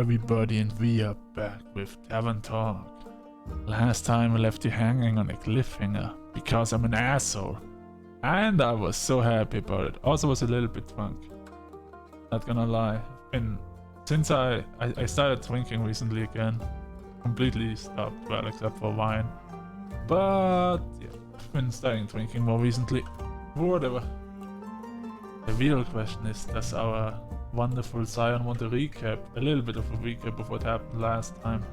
everybody, and we are back with Tavern talk. Last time I left you hanging on a cliffhanger because I'm an asshole, and I was so happy about it. Also was a little bit drunk, not gonna lie. And since I started drinking recently again, completely stopped, well except for wine. But yeah, I've been starting drinking more recently. Whatever. The real question is, does our wonderful Zion want a recap, a little bit of a recap of what happened last time?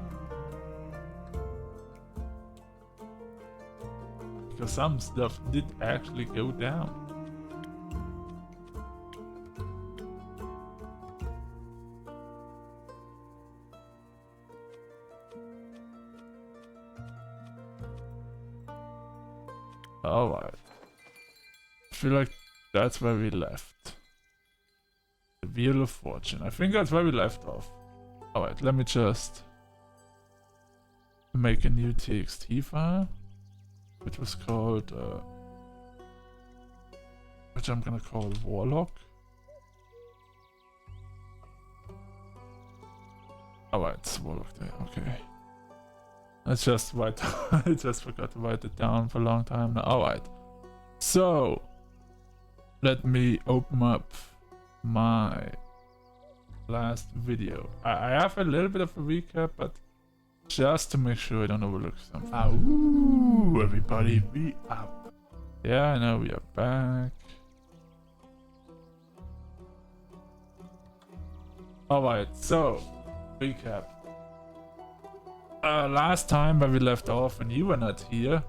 Because some stuff did actually go down. Alright. I feel like that's where we left. The Wheel of Fortune. I think that's where we left off. Alright, let me just make a new TXT file, which was called, which I'm gonna call Warlock. Alright, it's Warlock there, okay. I just write I just forgot to write it down for a long time now. Alright. So let me open up my last video. I have a little bit of a recap, but just to make sure I don't overlook something. Ooh, everybody, we are. Yeah, I know we are back. Alright, so recap. Last time when we left off and you were not here,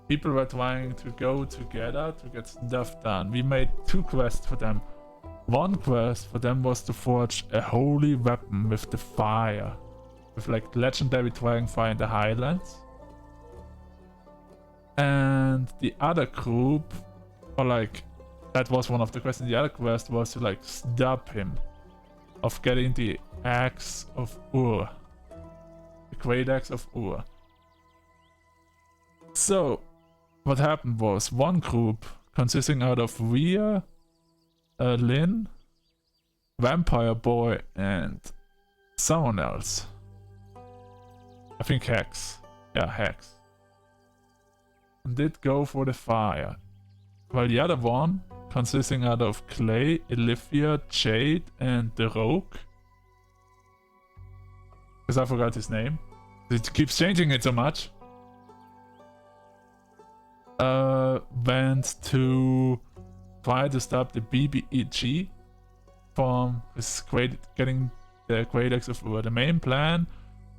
people were trying to go together to get stuff done. We made 2 quests for them. One quest for them was to forge a holy weapon with the fire, with like legendary dragonfire in the highlands. And the other group, or like, that was one of the quests. The other quest was to like stop him of getting the axe of Ur. The great axe of Ur. So what happened was, one group consisting out of Rhea, Lynn, Vampire Boy, and someone else. I think Hex. Yeah, Hex. Did go for the fire. While the other one, consisting out of Clay, Olivia, Jade, and the Rogue. Because I forgot his name. It keeps changing it so much. Went to try to stop the BBEG from getting the Great Axe of Ur. The main plan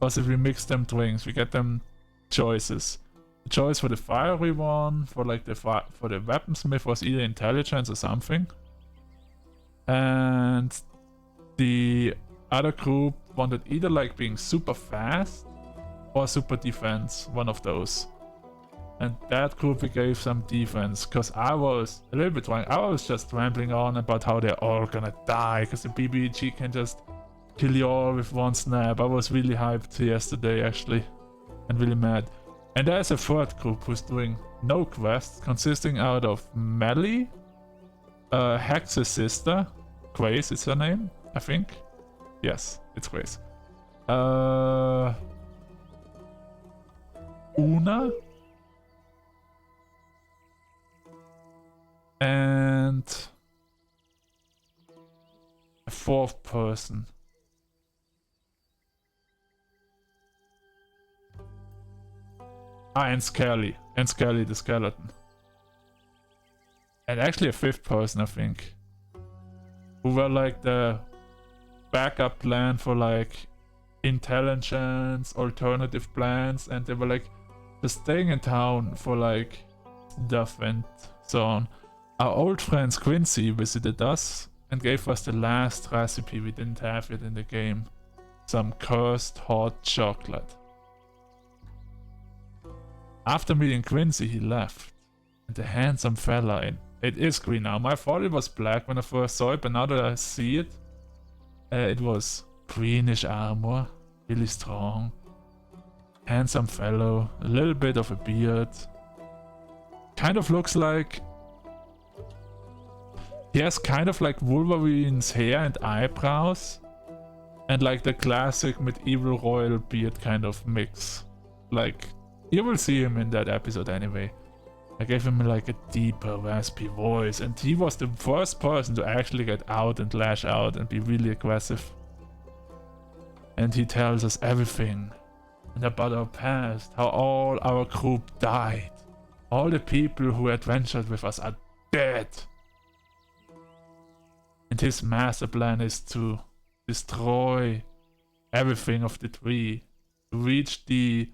was if we mix them drinks, we get them choices. The choice for the fiery one, for like the weaponsmith, was either intelligence or something. And the other group wanted either like being super fast or super defense, one of those. And that group we gave some defense, because I was a little bit wrong. I was just rambling on about how they're all gonna die, because the BBG can just kill you all with one snap. I was really hyped yesterday actually, and really mad. And there's a third group who's doing no quests, consisting out of Melly, Hex's sister, Grace is her name, I think. Yes, it's Grace. Una, and a 4th person. And Skelly. And Skelly the skeleton. And actually a 5th person, I think. Who were like the backup plan for like intelligence, alternative plans, and they were like just staying in town for like stuff and so on. Our old friends Quincy visited us and gave us the last recipe we didn't have yet in the game. Some cursed hot chocolate. After meeting Quincy, he left. And the handsome fella, it is green now. I thought it was black when I first saw it, but now that I see it, it was greenish armor, really strong. Handsome fellow, a little bit of a beard. Kind of looks like He has kind of like Wolverine's hair and eyebrows, and like the classic medieval royal beard kind of mix. Like, you will see him in that episode anyway. I gave him like a deeper, raspy voice, and he was the first person to actually get out and lash out and be really aggressive. And he tells us everything, and about our past, how all our group died. All the people who adventured with us are dead. And his master plan is to destroy everything of the tree, to reach the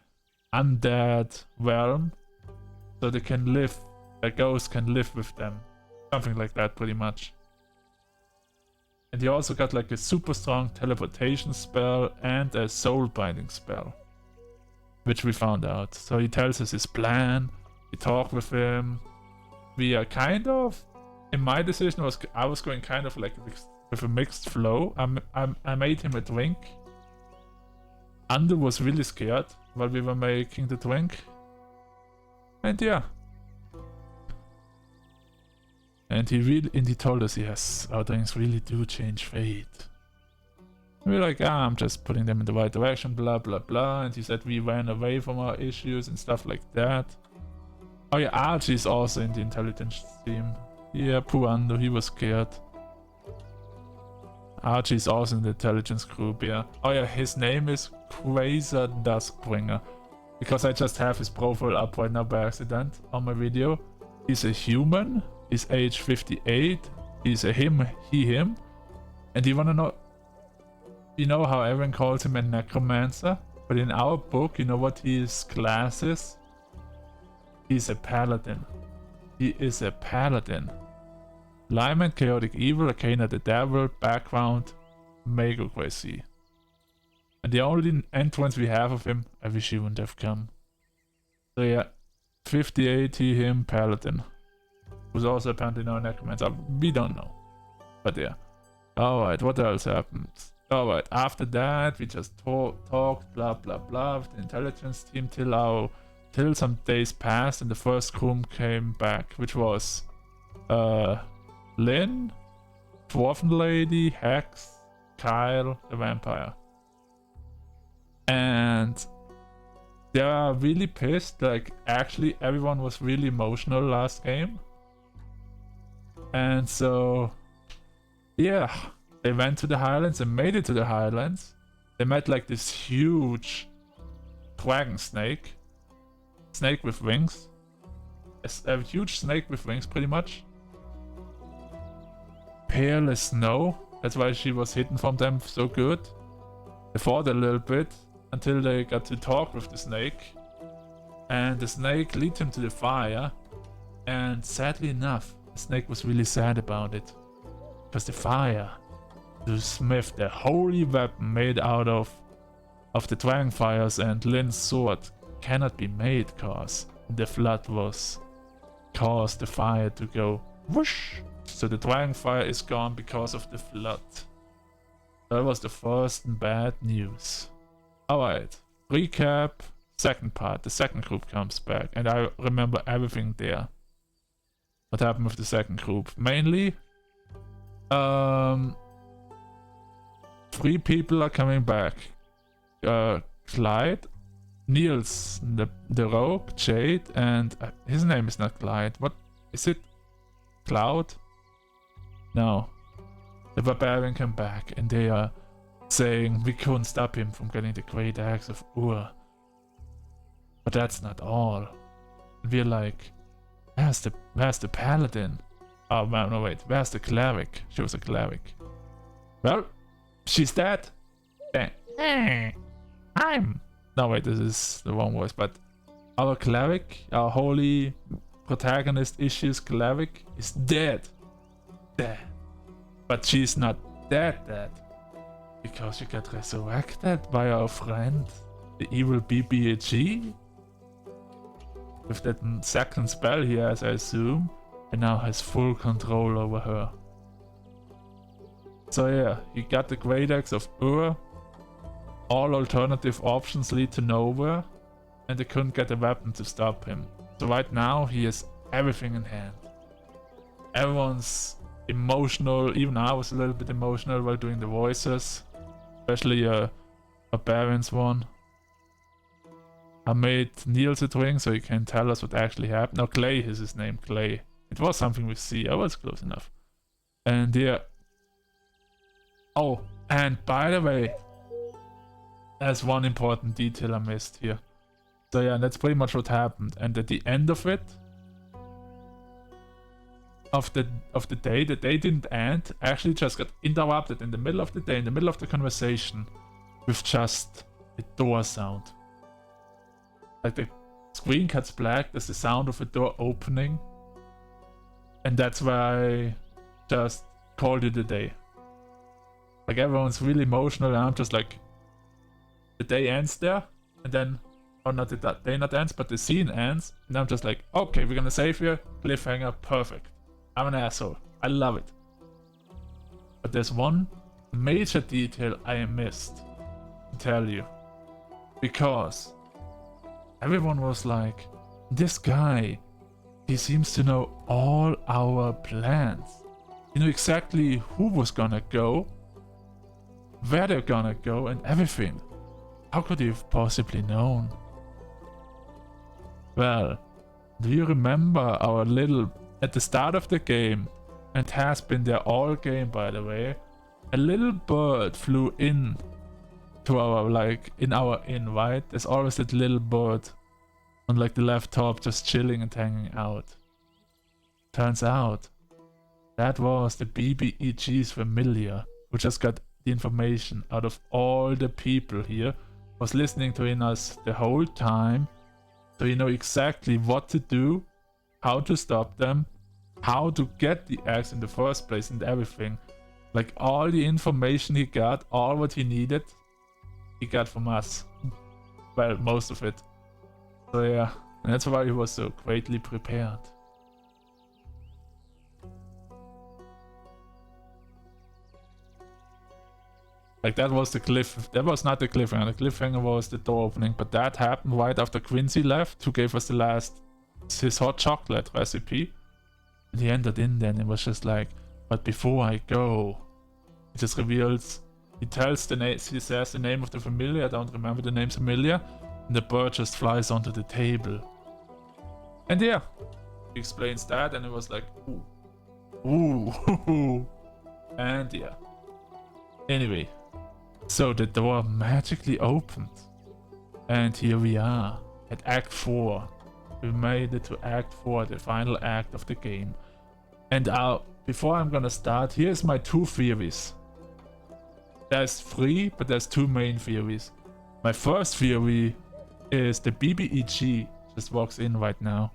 undead realm, so they can live, the ghosts can live with them. Something like that, pretty much. And he also got like a super strong teleportation spell and a soul binding spell, which we found out. So he tells us his plan, we talk with him, we are kind of, in my decision I was going kind of like with a mixed flow. I made him a drink. Ander was really scared while we were making the drink. And yeah. And he told us, yes, our drinks really do change fate. And we're like, I'm just putting them in the right direction, blah blah blah. And he said we ran away from our issues and stuff like that. Oh yeah, Archie's also in the intelligence team. Yeah, poor Ando, he was scared. Archie's also in the intelligence group, yeah. Oh yeah, his name is Quasar Duskbringer. Because I just have his profile up right now by accident on my video. He's a human, he's age 58, he's a him, he, him. And you wanna know, you know how everyone calls him a necromancer? But in our book, you know what his class is? He's a paladin. He is a paladin. Lyman, chaotic evil, Arcana the devil, background, magocracy. And the only entrance we have of him, I wish he wouldn't have come. So yeah, 58, he, him, paladin. Who's also apparently no necromancer. We don't know. But yeah. Alright, what else happened? Alright, after that we just talked, blah blah blah with the intelligence team till some days passed and the first room came back, which was Lynn, Dwarven Lady, Hex, Kyle, the vampire. And they are really pissed, like actually everyone was really emotional last game. And so yeah, they went to the Highlands and made it to the Highlands. They met like this huge dragon snake with wings, a huge snake with wings pretty much. Pale as snow, that's why she was hidden from them so good. They fought a little bit until they got to talk with the snake, and the snake leads him to the fire, and sadly enough the snake was really sad about it, because the fire to smith the holy weapon made out of the dragonfires and Lynn's sword cannot be made, cause the flood was caused the fire to go whoosh. So the dragonfire is gone because of the flood. That was the first bad news. Alright, recap, second part, the second group comes back, and I remember everything there. What happened with the second group? Mainly, 3 people are coming back. Clyde, Niels, the rogue, Jade, and his name is not Clyde. What is it? Cloud? No. The barbarian came back, and they are saying we couldn't stop him from getting the great axe of Ur. But that's not all. We're like, where's the paladin? Oh no, wait, where's the cleric? She was a cleric. Well, she's dead. No wait, this is the wrong voice, but our cleric, our holy protagonist issues cleric is dead. But she's not dead, because she got resurrected by our friend, the evil BBAG. With that second spell he has, I assume, and now has full control over her. So yeah, he got the great axe of Ur. All alternative options lead to nowhere, and they couldn't get a weapon to stop him. So right now he has everything in hand. Everyone's emotional, even I was a little bit emotional while doing the voices. especially a barbarians one. I made Niels a drink so he can tell us what actually happened. No, Clay is his name, Clay. It was something with C. I was close enough. And yeah. Oh, and by the way, there's one important detail I missed here. So yeah, that's pretty much what happened. And at the end of it, of the day, the day didn't end. Actually just got interrupted in the middle of the day, in the middle of the conversation, with just a door sound. Like the screen cuts black, there's the sound of a door opening. And that's why I just called it a day. Like everyone's really emotional and I'm just like, the day ends there, and then, or not the day not ends, but the scene ends, and I'm just like, okay, we're gonna save here, cliffhanger, perfect. I'm an asshole, I love it. But there's one major detail I missed to tell you. Because everyone was like, this guy, he seems to know all our plans. He knew exactly who was gonna go, where they're gonna go, and everything. How could he have possibly known? Well, do you remember our little, at the start of the game, and has been there all game by the way, a little bird flew in to our, like, in our inn, right? There's always that little bird on like the left top just chilling and hanging out. Turns out, that was the BBEG's familiar, who just got the information out of all the people here, was listening to us the whole time, so you know exactly what to do, how to stop them, how to get the axe in the first place and everything. Like all the information he got, all what he needed, he got from us. Well, most of it. So yeah, and that's why he was so greatly prepared. Like that was the that was not the cliffhanger. The cliffhanger was the door opening, but that happened right after Quincy left, who gave us the last, his hot chocolate recipe. And he entered in there and it was just like, but before I go, he just reveals, he tells the name, he says the name of the familiar, I don't remember the name familiar, and the bird just flies onto the table. And yeah, he explains that and it was like, ooh, and yeah. Anyway. So the door magically opened, and here we are at Act 4. We made it to Act 4, the final act of the game. And before I'm gonna start, here's my 2 theories. There's 3, but there's 2 main theories. My first theory is the BBEG just walks in right now.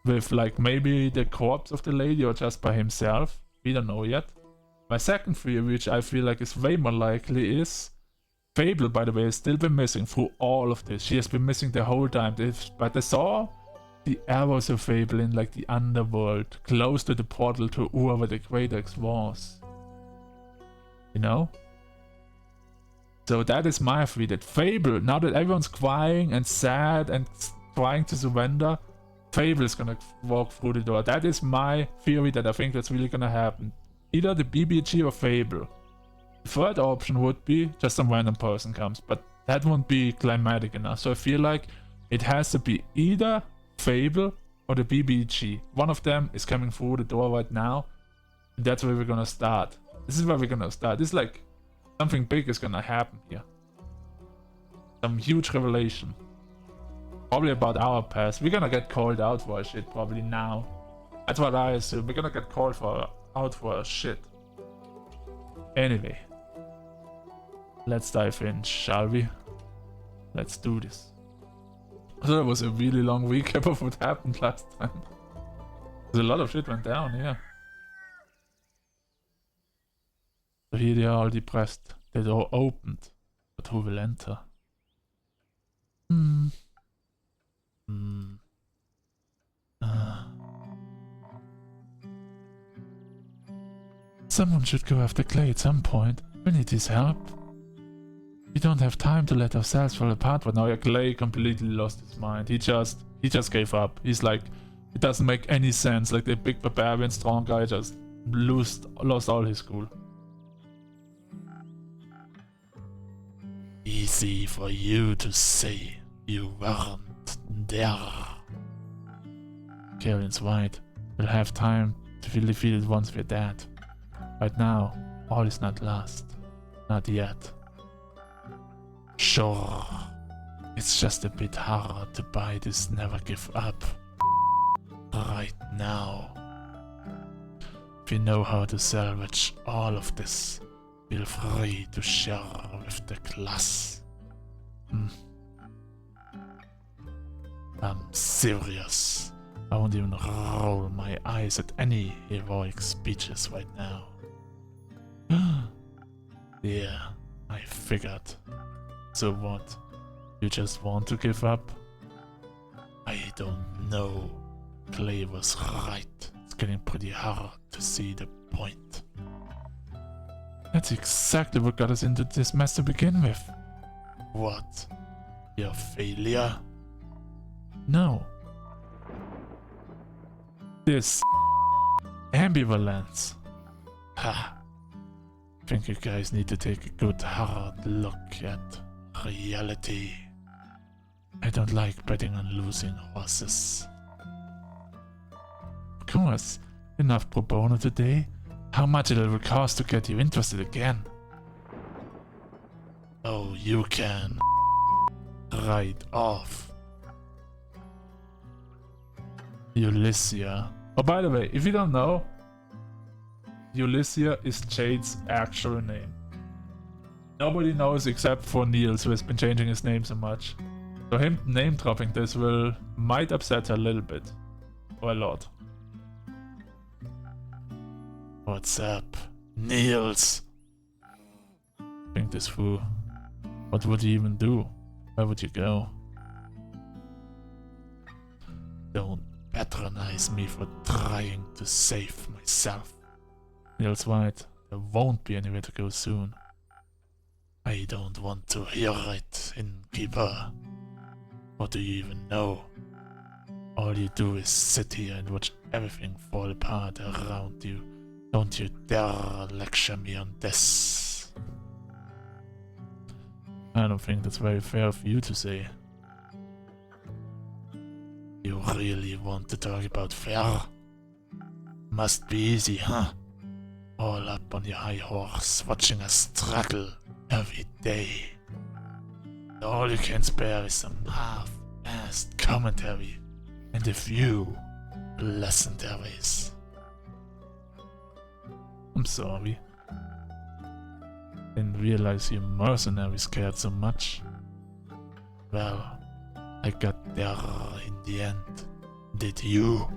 With like maybe the corpse of the lady or just by himself. We don't know yet. My second theory, which I feel like is way more likely, is Fable, by the way, has still been missing through all of this. She has been missing the whole time. But they saw the arrows of Fable in like the underworld, close to the portal to whoever the Great Axe was. You know? So that is my theory, that Fable, now that everyone's crying and sad and trying to surrender, Fable is gonna walk through the door. That is my theory, that I think that's really gonna happen. Either the BBG or Fable. The third option would be just some random person comes, but that won't be climatic enough. So I feel like it has to be either Fable or the BBG. One of them is coming through the door right now, and that's where we're gonna start. This is where we're gonna start. This is like something big is gonna happen here. Some huge revelation. Probably about our past. We're gonna get called out for our shit probably now. That's what I assume. We're gonna get called out for our shit. Anyway. Let's dive in, shall we? Let's do this. So that was a really long recap of what happened last time. There's a lot of shit went down, yeah. So here they are all depressed. The door opened. But who will enter? Someone should go after Clay at some point. We need his help. We don't have time to let ourselves fall apart right now. Yeah, Clay completely lost his mind. He just gave up. He's like, it doesn't make any sense. Like the big barbarian strong guy just lost all his cool. Easy for you to say you weren't there. Karen's right. We'll have time to feel defeated once we're dead. Right now, all is not lost. Not yet. Sure. It's just a bit hard to buy this never give up right now. If you know how to salvage all of this, feel free to share with the class. I'm serious. I won't even roll my eyes at any heroic speeches right now. Yeah, I figured. So what? You just want to give up? I don't know. Clay was right. It's getting pretty hard to see the point. That's exactly what got us into this mess to begin with. What? Your failure? No. This ambivalence. Ha! Think you guys need to take a good hard look at reality. I don't like betting on losing horses. Of course, enough pro bono today. How much it will cost to get you interested again? Oh, you can. Right off. Ulyssia. Oh, by the way, if you don't know, Ulyssia is Jade's actual name. Nobody knows except for Niels, who has been changing his name so much. So him name dropping this might upset her a little bit. Or a lot. What's up, Niels? Think this through. What would you even do? Where would you go? Don't patronize me for trying to save myself. Niels White, there won't be anywhere to go soon. I don't want to hear it, innkeeper. What do you even know? All you do is sit here and watch everything fall apart around you. Don't you dare lecture me on this. I don't think that's very fair of you to say. You really want to talk about fair? Must be easy, huh? All up on your high horse, watching us struggle every day. All you can spare is some half-assed commentary and a few pleasantries. I'm sorry. Didn't realize you mercenaries cared so much. Well, I got there in the end. Did you?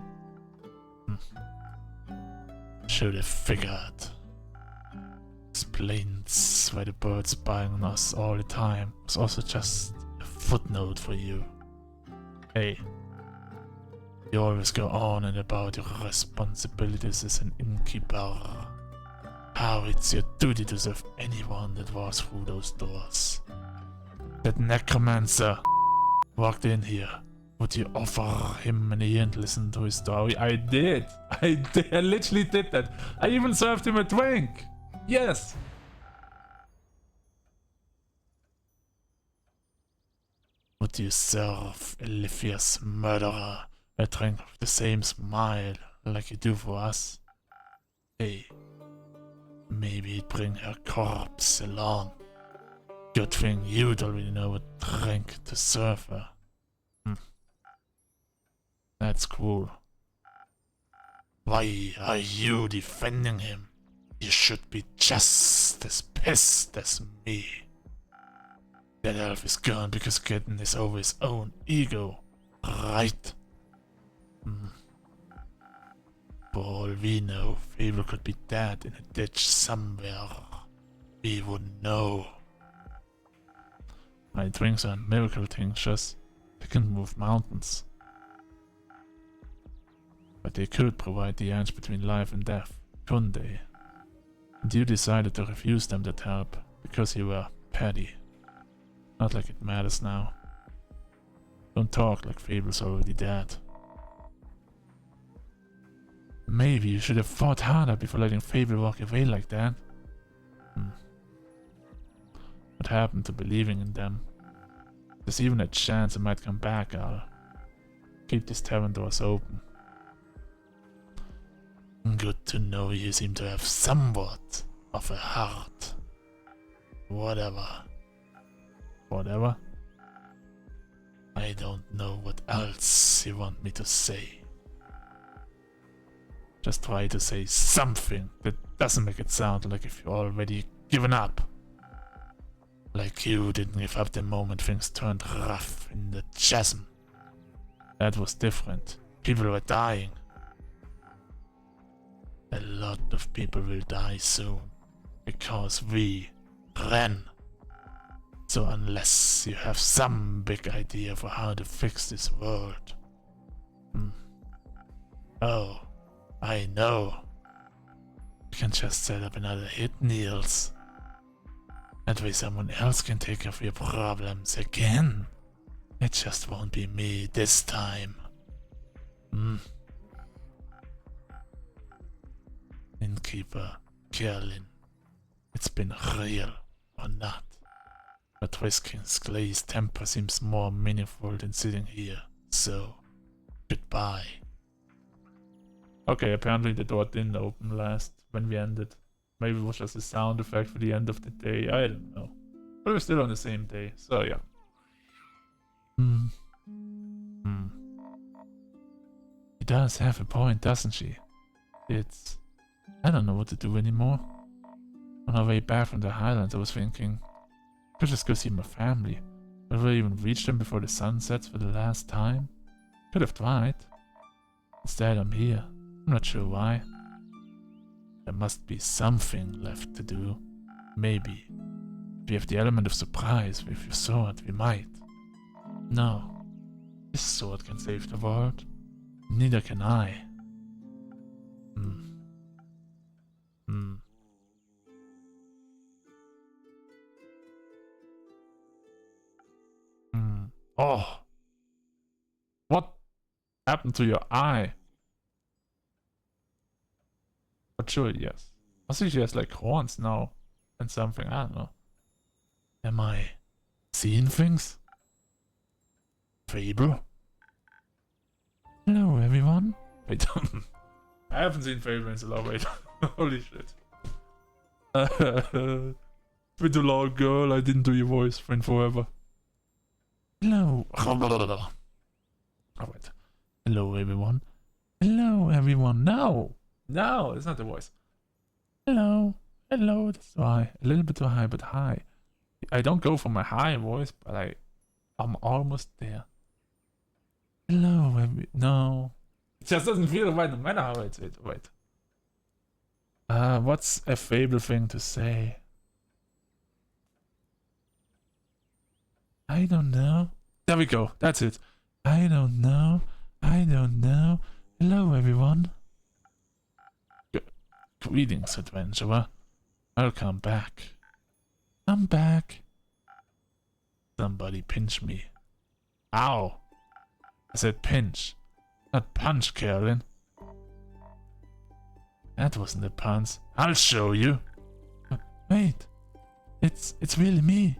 Should have figured. Explains why the birds spying on us all the time was also just a footnote for you. Hey, you always go on and about your responsibilities as an innkeeper. How it's your duty to serve anyone that walks through those doors. That necromancer walked in here. Would you offer him an ear and listen to his story? I did. I literally did that. I even served him a drink. Yes. Would you serve Olivia's murderer a drink with the same smile like you do for us? Hey, maybe he'd bring her corpse along. Good thing you'd already know what drink to serve her. That's cool. Why are you defending him? You should be just as pissed as me. That elf is gone because Kitten is over his own ego, right? For all we know, Fable could be dead in a ditch somewhere. We wouldn't know. My drinks are miracle tinctures. They can move mountains. But they could provide the edge between life and death, couldn't they? And you decided to refuse them that help because you were petty. Not like it matters now. Don't talk like Fable's already dead. Maybe you should have fought harder before letting Fable walk away like that. But what happened to believing in them. There's even a chance I might come back. I'll keep these tavern doors open. Good to know you seem to have somewhat of a heart. Whatever. Whatever? I don't know what else you want me to say. Just try to say something that doesn't make it sound like if you're already given up. Like you didn't give up the moment things turned rough in the chasm. That was different. People were dying. A lot of people will die soon. Because we ran. So unless you have some big idea for how to fix this world. Oh, I know. You can just set up another hit, Niels. That way someone else can take care of your problems again. It just won't be me this time. Innkeeper, Kerlin, it's been real or not. But risking Clay's temper seems more meaningful than sitting here, so goodbye. Okay, apparently the door didn't open last when we ended. Maybe it was just a sound effect for the end of the day, I don't know. But we're still on the same day, so yeah. She does have a point, doesn't she? I don't know what to do anymore. On our way back from the Highlands, I was thinking, I could just go see my family. But will I even reach them before the sun sets for the last time? Could have tried. Instead, I'm here. I'm not sure why. There must be something left to do. Maybe. If we have the element of surprise with your sword, we might. No. This sword can save the world. Neither can I. Oh! What happened to your eye? But sure, yes. I think she has like horns now. And something, I don't know. Am I seeing things? Fable? Hello, everyone. Wait, I haven't seen Fable in so long, wait. Holy shit. With the loud girl, I didn't do your voice, friend forever. Hello. Oh, wait. Hello, everyone. Hello, everyone. No! No, it's not the voice. Hello. Hello. That's why. A little bit too high, but high. I don't go for my high voice, but I'm almost there. Hello, no. It just doesn't feel right no matter how it's wait. What's a Fable thing to say? I don't know. There we go. That's it. I don't know. I don't know. Hello, everyone. Greetings, adventurer. I'll come back. I'm back. Somebody pinch me. Ow. I said pinch. Not punch, Carolyn. That wasn't a punch. I'll show you. Wait. It's really me.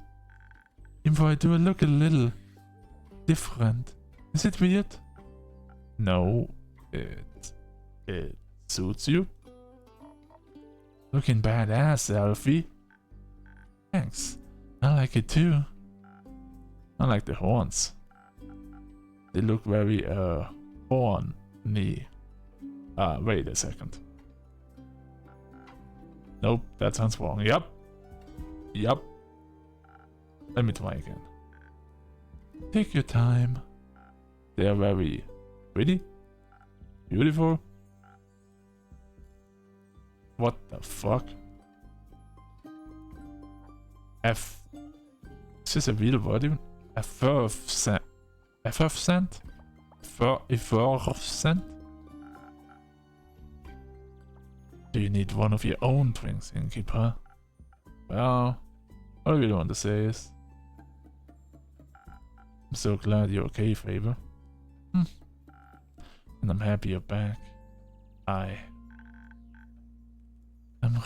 Even though I do look a little different. Is it weird? No. It suits you. Looking badass, Alfie. Thanks. I like it too. I like the horns. They look very, horny. Wait a second. Nope, that sounds wrong. Yep. Let me try again. Take your time. They are very pretty. Beautiful. What the fuck? Is this a real word even? Effervescent? Effervescent? Do you need one of your own drinks, innkeeper? Well, all I really want to say is I'm so glad you're okay, Faber. And I'm happy you're back. I'm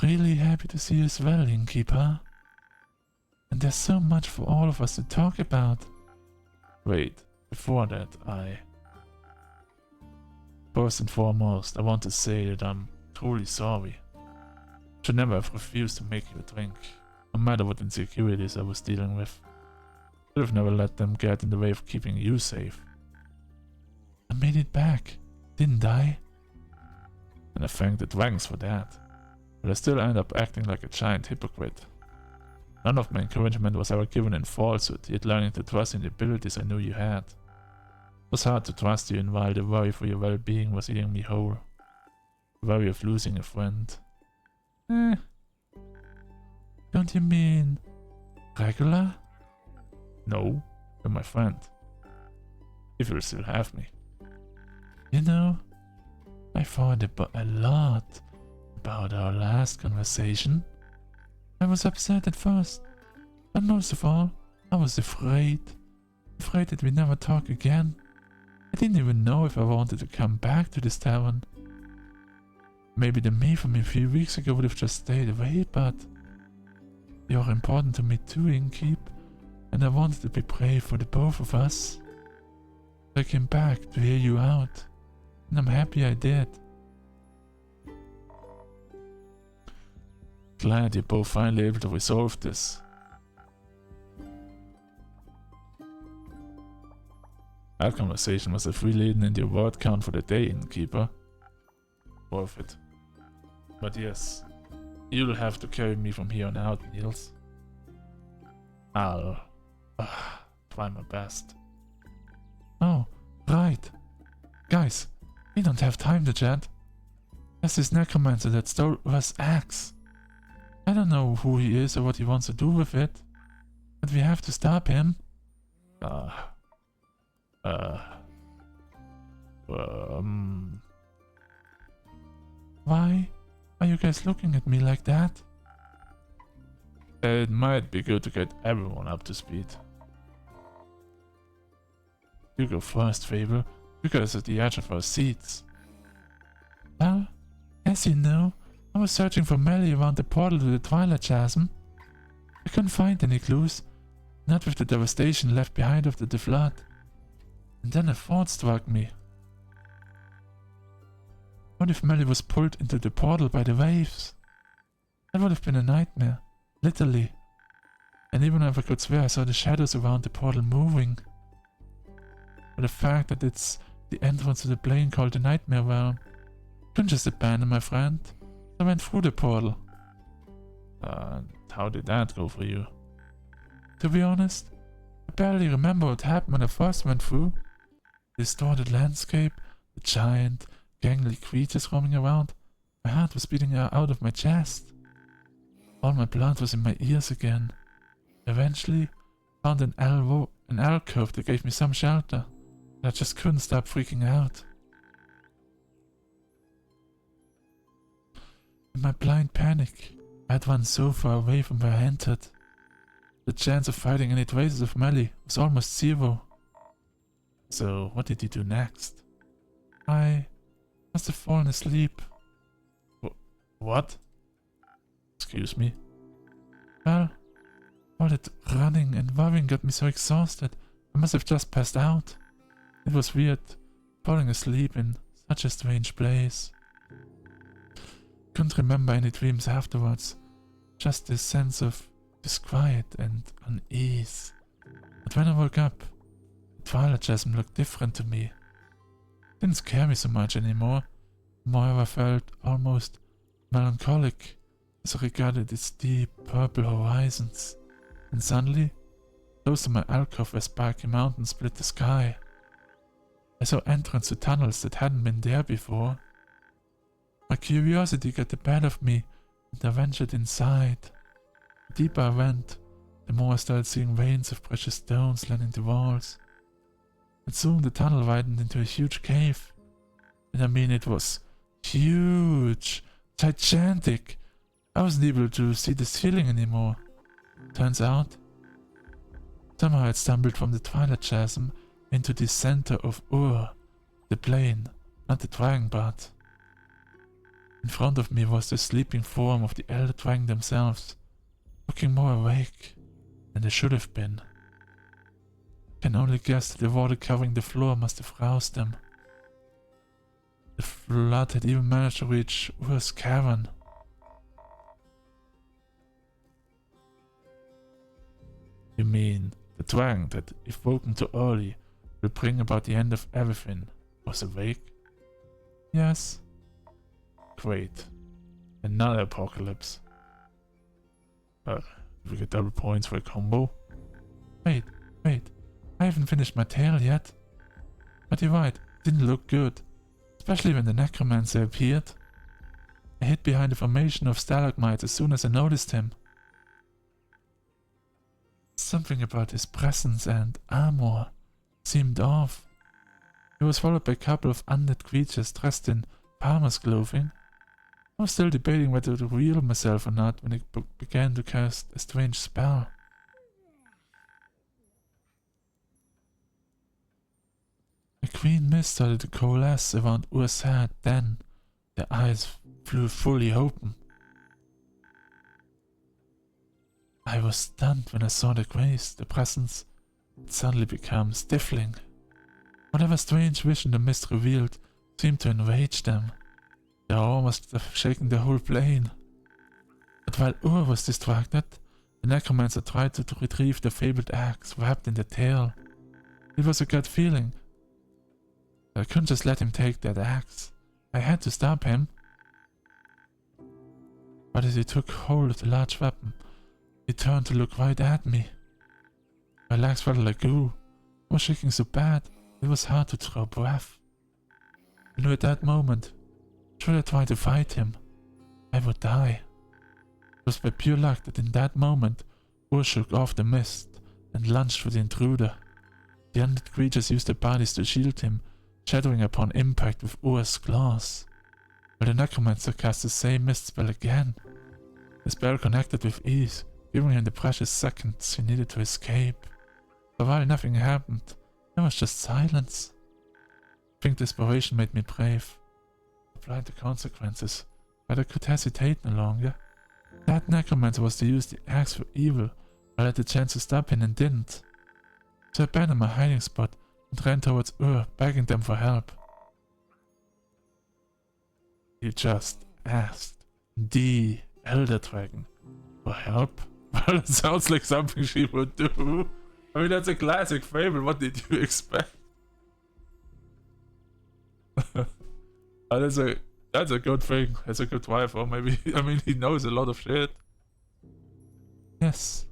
really happy to see you as well, innkeeper. And there's so much for all of us to talk about. Wait, before that, First and foremost, I want to say that I'm truly sorry. I should never have refused to make you a drink, no matter what insecurities I was dealing with. I should have never let them get in the way of keeping you safe. I made it back, didn't I? And I thank the dragons for that. But I still end up acting like a giant hypocrite. None of my encouragement was ever given in falsehood, yet learning to trust in the abilities I knew you had. It was hard to trust you, and while the worry for your well-being was eating me whole, the worry of losing a friend. Don't you mean regular? No, you're my friend. If you'll still have me. You know, I thought a lot about our last conversation. I was upset at first, but most of all, I was afraid that we'd never talk again. I didn't even know if I wanted to come back to this tavern. Maybe the me from a few weeks ago would have just stayed away, but you're important to me too, Innkeep, and I wanted to be brave for the both of us. I came back to hear you out, and I'm happy I did. Glad you're both finally able to resolve this. That conversation was a free leading in your word count for the day, Innkeeper. Worth it. But yes, you'll have to carry me from here on out, Niels. I'll try my best. Oh, right. Guys, we don't have time to chat. There's this necromancer that stole Russ' axe. I don't know who he is or what he wants to do with it, but we have to stop him. Why are you guys looking at me like that? It might be good to get everyone up to speed. You go first, Faber. You guys are at the edge of our seats. Well, as you know, I was searching for Melly around the portal to the Twilight Chasm. I couldn't find any clues, not with the devastation left behind after the flood. And then a thought struck me. What if Melly was pulled into the portal by the waves? That would have been a nightmare, literally. And even if I could swear I saw the shadows around the portal moving. But the fact that it's the entrance to the plane called the Nightmare Realm, I couldn't just abandon my friend. I went through the portal. How did that go for you? To be honest, I barely remember what happened when I first went through. The distorted landscape, the giant, gangly creatures roaming around. My heart was beating out of my chest. All my blood was in my ears again. Eventually, I found an alcove that gave me some shelter, and I just couldn't stop freaking out. In my blind panic, I had run so far away from where I entered. The chance of finding any traces of Melly was almost zero. So, what did you do next? I must have fallen asleep. What? Excuse me? Well, all that running and worrying got me so exhausted, I must have just passed out. It was weird, falling asleep in such a strange place. Couldn't remember any dreams afterwards, just this sense of disquiet and unease. But when I woke up, the Twilight Chasm looked different to me. It didn't scare me so much anymore. Moreover, I felt almost melancholic as I regarded its deep purple horizons. And suddenly, close to my alcove where sparkly mountains split the sky, I saw entrance to tunnels that hadn't been there before. My curiosity got the better of me, and I ventured inside. The deeper I went, the more I started seeing veins of precious stones lining the walls. And soon the tunnel widened into a huge cave. And I mean, it was huge, gigantic. I wasn't able to see the ceiling anymore. Turns out, somehow I'd stumbled from the Twilight Chasm into the center of Ur, the plane, not the dragon part. In front of me was the sleeping form of the elder dragon themselves, looking more awake. than they should have been. I can only guess that the water covering the floor must have roused them. The flood had even managed to reach Ur's cavern. You mean the dragon that, if woken too early, will bring about the end of everything, was awake? Yes. Great. Another apocalypse. We get double points for a combo. Wait. I haven't finished my tale yet. But you're right, it didn't look good. Especially when the necromancer appeared. I hid behind the formation of stalagmites as soon as I noticed him. Something about his presence and armor seemed off. He was followed by a couple of undead creatures dressed in farmer's clothing. I was still debating whether to reveal myself or not when I began to cast a strange spell. A green mist started to coalesce around Ur's head, then their eyes flew fully open. I was stunned when I saw the grace. The presence had suddenly become stifling. Whatever strange vision the mist revealed seemed to enrage them. They almost have shaken the whole plane. But while Ur was distracted, the necromancer tried to retrieve the fabled axe wrapped in the tail. It was a gut feeling. I couldn't just let him take that axe. I had to stop him. But as he took hold of the large weapon, he turned to look right at me. My legs felt like goo. I was shaking so bad, it was hard to draw breath. I knew at that moment, should I try to fight him, I would die. It was by pure luck that in that moment, Ur shook off the mist and lunged for the intruder. The undead creatures used their bodies to shield him, shattering upon impact with Ur's claws. But the necromancer cast the same mist spell again. The spell connected with ease, giving him the precious seconds he needed to escape. For a while nothing happened, there was just silence. I think desperation made me brave. Applied the consequences, but I could hesitate no longer. That necromancer was to use the axe for evil, I had the chance to stop him and didn't. So I abandoned my hiding spot and ran towards Ur, begging them for help. You just asked the Elder Dragon for help? Well, it sounds like something she would do. I mean, that's a classic fable. What did you expect? Oh, that's a good thing. That's a good wife, or maybe, I mean, he knows a lot of shit. Yes,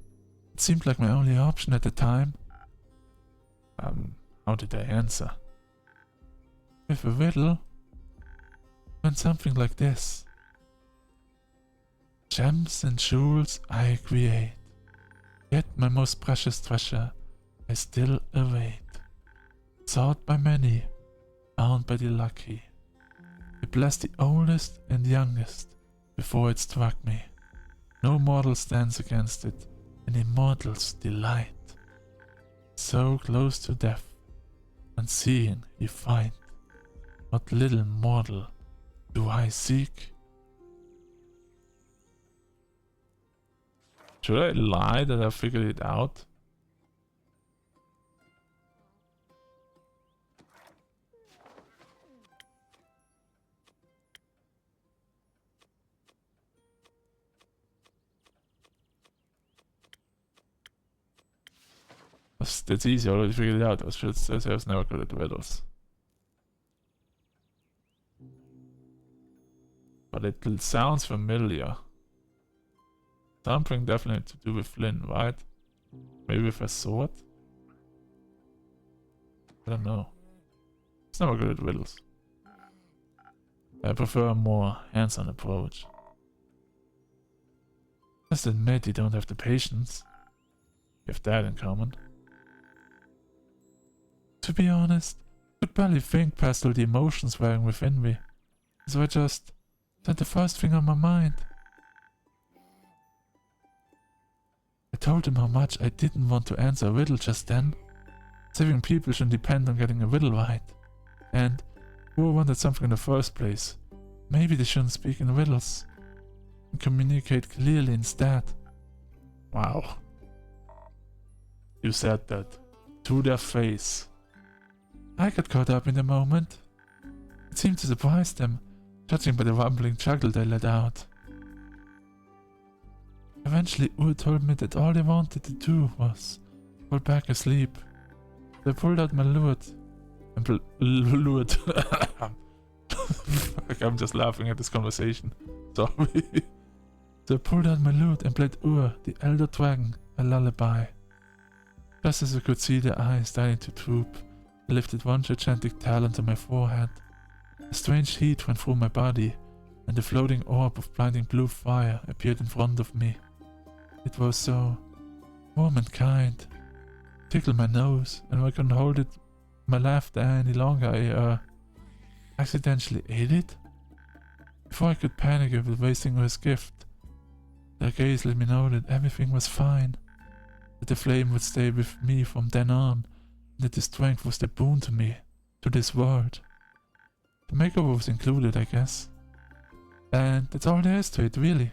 it seemed like my only option at the time. How did I answer? With a riddle? Went something like this. Gems and jewels I create, yet my most precious treasure I still await. Sought by many, found by the lucky. It blessed the oldest and youngest before it struck me. No mortal stands against it, an immortal's delight. So close to death, unseeing you find, what little mortal do I seek? Should I lie that I figured it out? That's easy, I already figured it out. I was never good at riddles. But it sounds familiar. Something definitely to do with Flynn, right? Maybe with a sword? I don't know. It's never good at riddles. I prefer a more hands-on approach. Just admit you don't have the patience. You have that in common. To be honest, I could barely think past all the emotions swelling within me. So I just said the first thing on my mind. I told him how much I didn't want to answer a riddle just then. Saving people shouldn't depend on getting a riddle right. And who wanted something in the first place? Maybe they shouldn't speak in riddles and communicate clearly instead. Wow. You said that. To their face. I got caught up in the moment. It seemed to surprise them, judging by the rumbling chuckle they let out. Eventually, Ur told me that all they wanted to do was fall back asleep. They pulled out my lute and lute. Fuck, I'm just laughing at this conversation. Sorry. They pulled out my lute and played Ur, the elder dragon, a lullaby. Just as I could see their eyes starting to droop, I lifted one gigantic talon to my forehead. A strange heat went through my body, and a floating orb of blinding blue fire appeared in front of me. It was so warm and kind. It tickled my nose, and when I couldn't hold it my left eye any longer, I accidentally ate it? Before I could panic over wasting his gift, their gaze let me know that everything was fine, that the flame would stay with me from then on, and that the strength was the boon to me, to this world. The makeover was included, I guess. And that's all there is to it, really.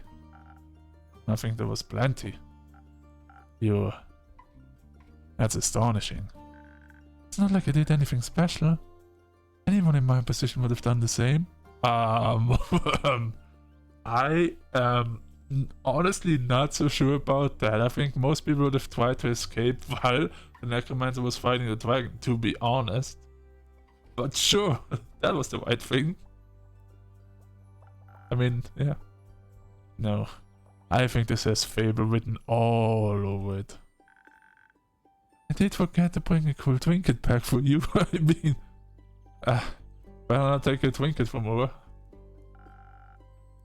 I think there was plenty. That's astonishing. It's not like I did anything special. Anyone in my position would have done the same. I am honestly not so sure about that. I think most people would have tried to escape while the necromancer was fighting the dragon, to be honest. But sure, that was the right thing. I mean, yeah. No. I think this has Fable written all over it. I did forget to bring a cool trinket pack for you. I mean, well, I'll take a trinket from over.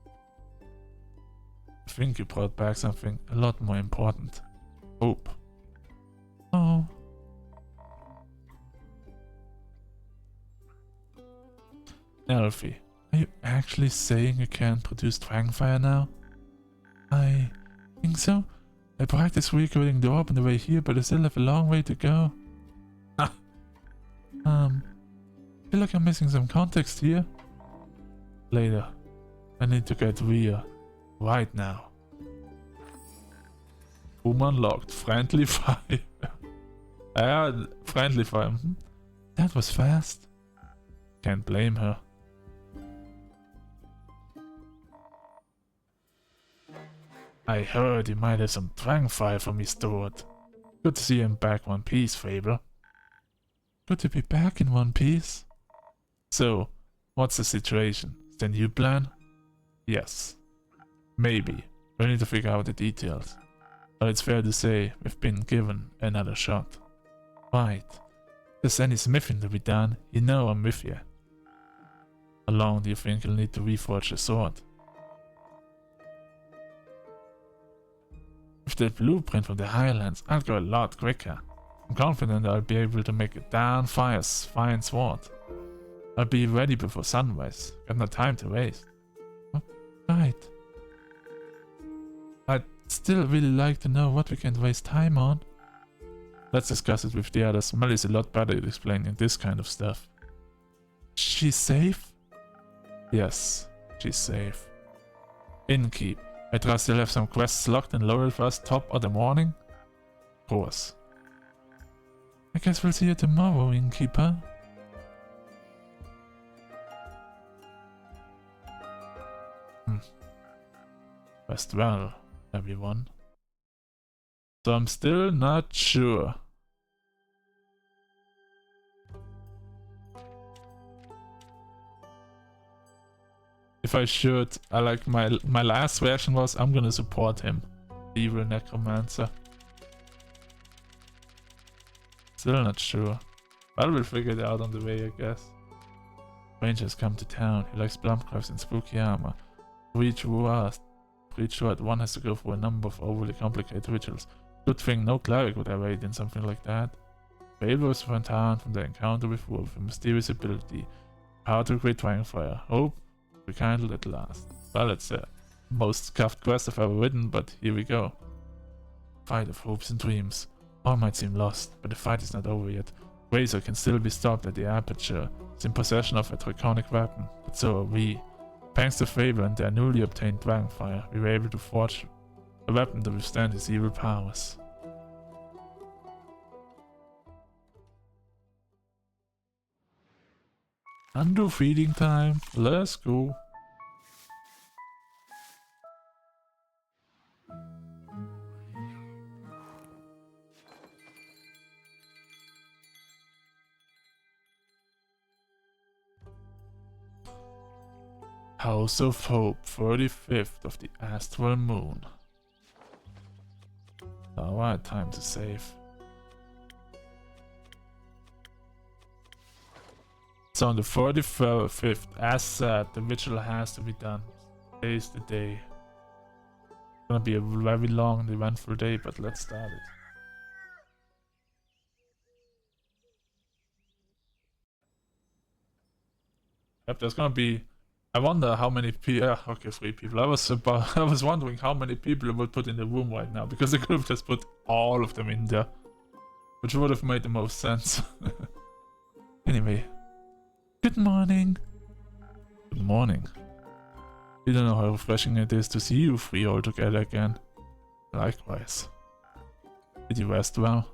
I think you brought back something a lot more important. Hope. Oh. Elfie, are you actually saying you can't produce dragonfire now? I think so. I practiced recreating the orb on the way here, but I still have a long way to go. I feel like I'm missing some context here. Later. I need to get real. Right now. Room unlocked. Friendly fire. Friendly fire. That was fast. Can't blame her. I heard you might have some dragonfire for me stored. Good to see you in back one piece, Fable. Good to be back in one piece. So, what's the situation? Is there a new plan? Yes. Maybe. We need to figure out the details. But it's fair to say we've been given another shot. Right. If there's any smithing to be done, you know I'm with you. How long do you think you'll need to reforge a sword? With the blueprint from the Highlands, I'll go a lot quicker. I'm confident I'll be able to make a darn fine sword. I'll be ready before sunrise. Got no time to waste. Oh, right. I'd still really like to know what we can waste time on. Let's discuss it with the others. Melly's a lot better at explaining this kind of stuff. She's safe? Yes, she's safe. Innkeep. I trust you'll have some quests locked and loaded for us top of the morning? Of course. I guess we'll see you tomorrow, Innkeeper. Rest well, everyone. So I'm still not sure. If I should, I like my last version was I'm gonna support him. The evil necromancer. Still not sure. But we'll figure it out on the way, I guess. Rangers come to town. He likes Blumcrafts and spooky armor. Pretty short, one has to go through a number of overly complicated rituals. Good thing no cleric would ever aid in something like that. Fable was from town from the encounter with Wolf, a mysterious ability. Power to create dragonfire. Hope we kindled at last. Well, it's the most scuffed quest I've ever written, but here we go. Fight of hopes and dreams. All might seem lost, but the fight is not over yet. Razor can still be stopped at the aperture. He's in possession of a draconic weapon, but so are we. Thanks to Fable and their newly obtained dragonfire, we were able to forge a weapon to withstand his evil powers. Undo feeding time. Let's go. House of Hope, 35th of the astral moon. Alright, time to save. So on the 45th, as said, the vigil has to be done. Today's the day. It's gonna be a very long and eventful day, but let's start it. Yep, there's gonna be... I wonder how many people... okay, 3 people. I was wondering how many people I would put in the room right now, because I could have just put all of them in there, which would have made the most sense. Anyway. Good morning. Good morning. You don't know how refreshing it is to see you three all together again. Likewise. Did you rest well?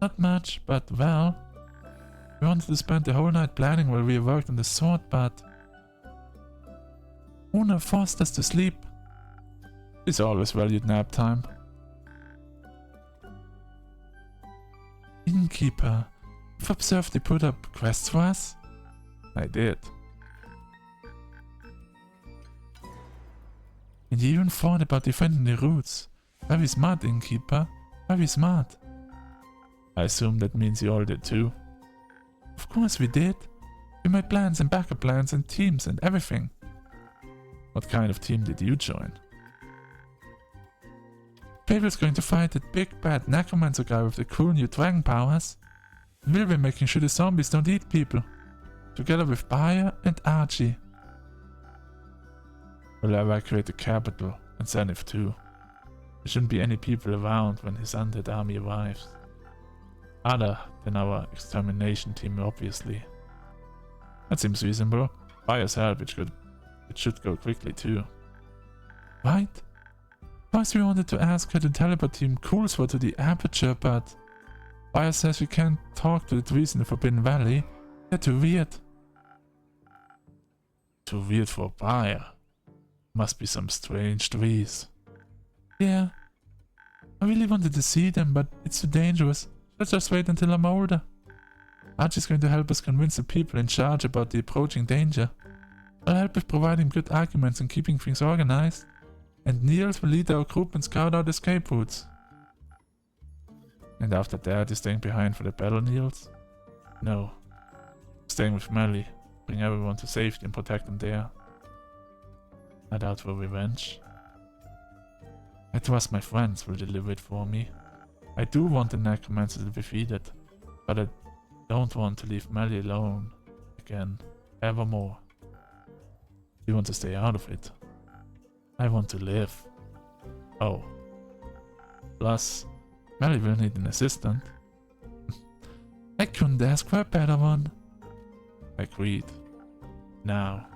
Not much, but well. We wanted to spend the whole night planning while we worked on the sword, but Una forced us to sleep. She's always valued nap time. Innkeeper, you've observed they put up quests for us? I did. And you even thought about defending the roots. Very smart, Innkeeper. Very smart. I assume that means you all did too. Of course we did. We made plans and backup plans and teams and everything. What kind of team did you join? Fable's going to fight that big bad necromancer guy with the cool new dragon powers. And we'll be making sure the zombies don't eat people. Together with Bayer and Archie. We'll evacuate the capital and Zenith too. There shouldn't be any people around when his undead army arrives. Other than our extermination team, obviously. That seems reasonable. Bayer's help, it should go quickly too. Right? First we wanted to ask her to teleport Team Coolsword to the Aperture, but Bayer says we can't talk to the trees in the Forbidden Valley. They're too weird. Too weird for Bayer. Must be some strange trees. Yeah. I really wanted to see them, but it's too dangerous. Let's just wait until I'm older. Archie's going to help us convince the people in charge about the approaching danger. I'll help with providing good arguments and keeping things organized. And Niels will lead our group and scout out escape routes. And after that, you're staying behind for the battle, Niels? No. Staying with Melly. Bring everyone to safety and protect them there. Not out for revenge. I trust my friends will deliver it for me. I do want the necromancer to be defeated, but I don't want to leave Melly alone again, evermore. You want to stay out of it. I want to live. Oh. Plus, Melly will need an assistant. I couldn't ask for a better one. Agreed. Now,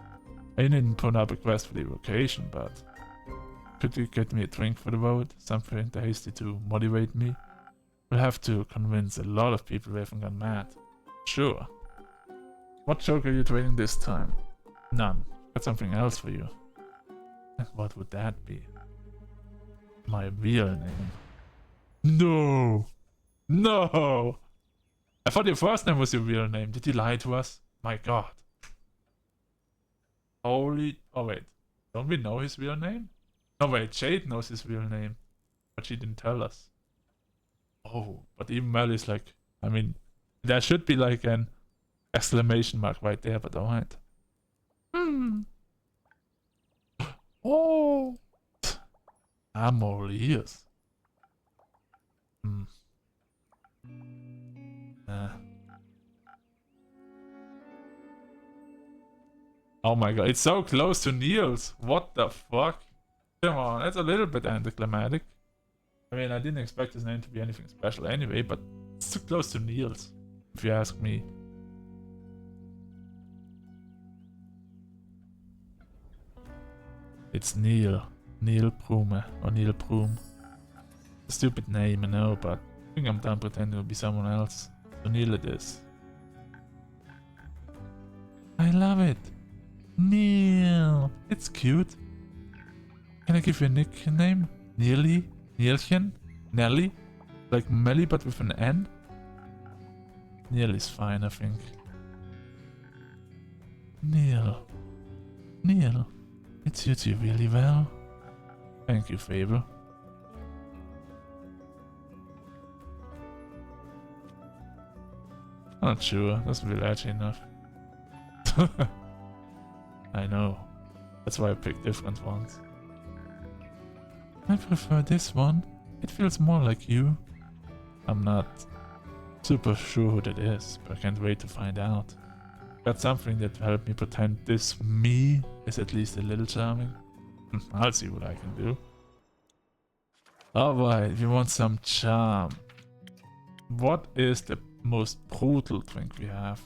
I didn't put up a request for the evocation, but could you get me a drink for the road? Something tasty to motivate me? We'll have to convince a lot of people we haven't gone mad. Sure. What joke are you trading this time? None. Got something else for you. What would that be? My real name. No! No! I thought your first name was your real name. Did you lie to us? My god. Holy... Oh wait. Don't we know his real name? No wait, Jade knows his real name. But she didn't tell us. Oh, but even Mel is like... I mean, there should be like an exclamation mark right there, but alright. Oh! I'm all ears. Oh my god, it's so close to Niels. What the fuck? Come on, that's a little bit anticlimactic. I mean, I didn't expect his name to be anything special anyway, but it's too close to Niels, if you ask me. It's Neil. Neil Prume, or Neil Prume. A stupid name, I know, but I think I'm done pretending to be someone else. So Neil it is. I love it. Neil. It's cute. Can I give you a nickname? Nearly? Neilchen? Nelly? Like Melly but with an N? Neil is fine, I think. Neil. Neil. It suits you really well. Thank you, Faber. Not sure, doesn't feel edgy enough. I know. That's why I picked different ones. I prefer this one. It feels more like you. I'm not super sure who that is, but I can't wait to find out. Got something that will help me pretend this me is at least a little charming. I'll see what I can do. Alright, we want some charm. What is the most brutal drink we have?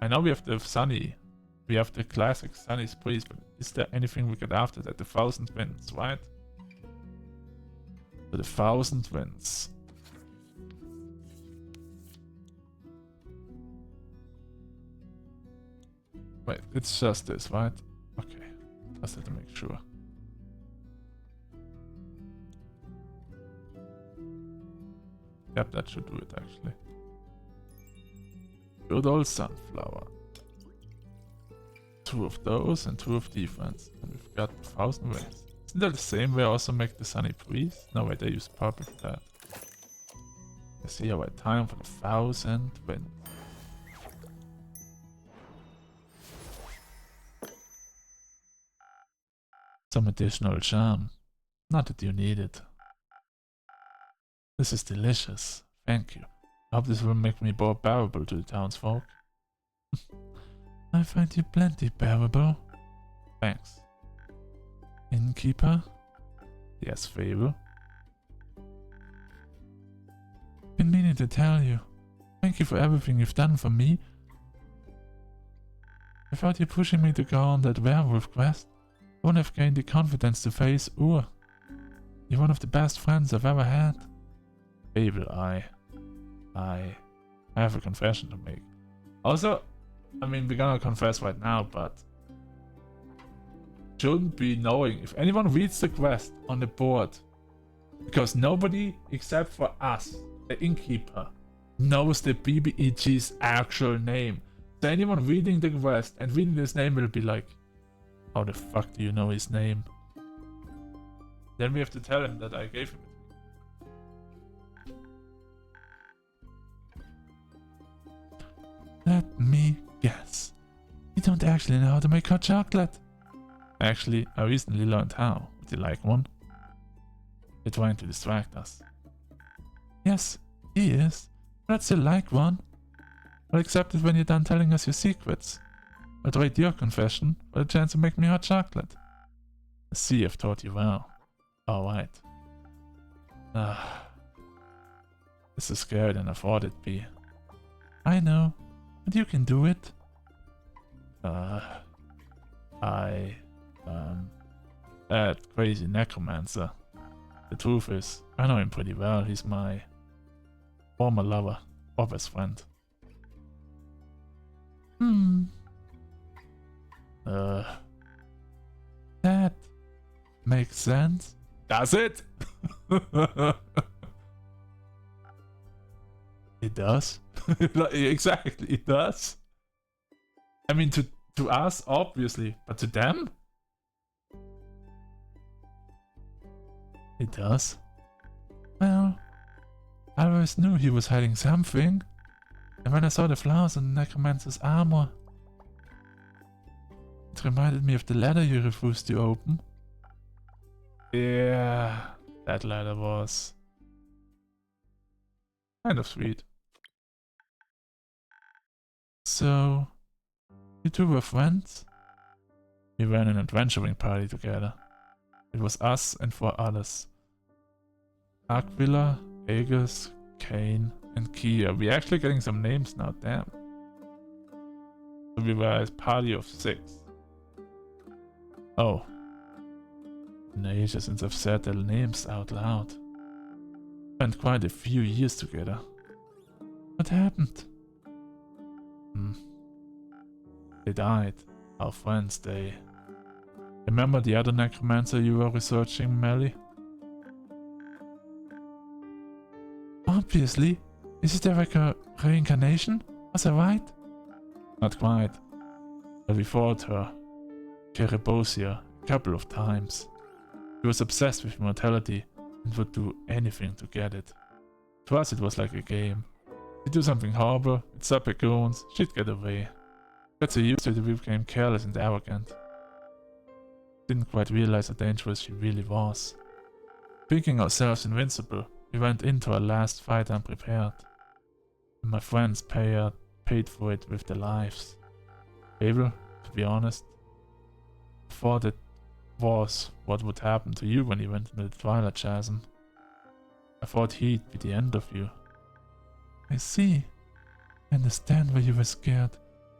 I know we have the Sunny. We have the classic Sunny Breeze, but is there anything we get after that? The 1000 Winds, right? So the 1000 Winds. Wait, it's just this, right? Okay, just have to make sure. Yep, that should do it actually. Good old sunflower. 2 of those and 2 of defense. And we've got 1000 Winds. Isn't that the same way I also make the Sunny Breeze? No, wait, I use purple for that. I see how I time for the 1000 Winds. Some additional charm. Not that you need it. This is delicious. Thank you. I hope this will make me more bearable to the townsfolk. I find you plenty bearable. Thanks. Innkeeper? Yes, Faber. Been meaning to tell you. Thank you for everything you've done for me. Without you pushing me to go on that werewolf quest, I wouldn't have gained the confidence to face Ur. You're one of the best friends I've ever had. Fable, I have a confession to make. Also, I mean, we're gonna confess right now, but shouldn't be knowing if anyone reads the quest on the board, because nobody except for us, the innkeeper, knows the BBEG's actual name. So anyone reading the quest and reading this name will be like, how the fuck do you know his name? Then we have to tell him that I gave him it. Let me guess. You don't actually know how to make hot chocolate. Actually, I recently learned how. Would you like one? They're trying to distract us. Yes, he is. But I'd still like one. I'll accept it when you're done telling us your secrets. I'll trade your confession for the chance to make me hot chocolate. I see I've taught you well. Alright. This is scarier than I thought it'd be. I know, but you can do it. That crazy necromancer. The truth is, I know him pretty well. He's my former lover, or best friend. That makes sense. Does it? It does. Exactly, it does. I mean, to us, obviously, but to them? It does. Well, I always knew he was hiding something. And when I saw the flowers on the necromancer's armor, it reminded me of the letter you refused to open. Yeah, that letter was kind of sweet. So, you two were friends? We ran an adventuring party together. It was us and 4 others. Aquila, Aegis, Kane, and Kia. We're actually getting some names now, damn. So we were a party of 6. Oh. Been ages since I've said their names out loud. Spent quite a few years together. What happened? They died. Our friends, they... Remember the other necromancer you were researching, Melly? Obviously. Is it like a reincarnation? Was I right? Not quite. But we fought her, Kerebosia, a couple of times. She was obsessed with immortality and would do anything to get it. To us it was like a game. She'd do something horrible, we'd stop her goons, she'd get away. Got so used to it we became careless and arrogant. Didn't quite realize how dangerous she really was. Thinking ourselves invincible, we went into our last fight unprepared. And my friends paid for it with their lives. Abel, to be honest, I thought it was what would happen to you when you went into the Twilight Chasm. I thought he'd be the end of you. I see. I understand why you were scared.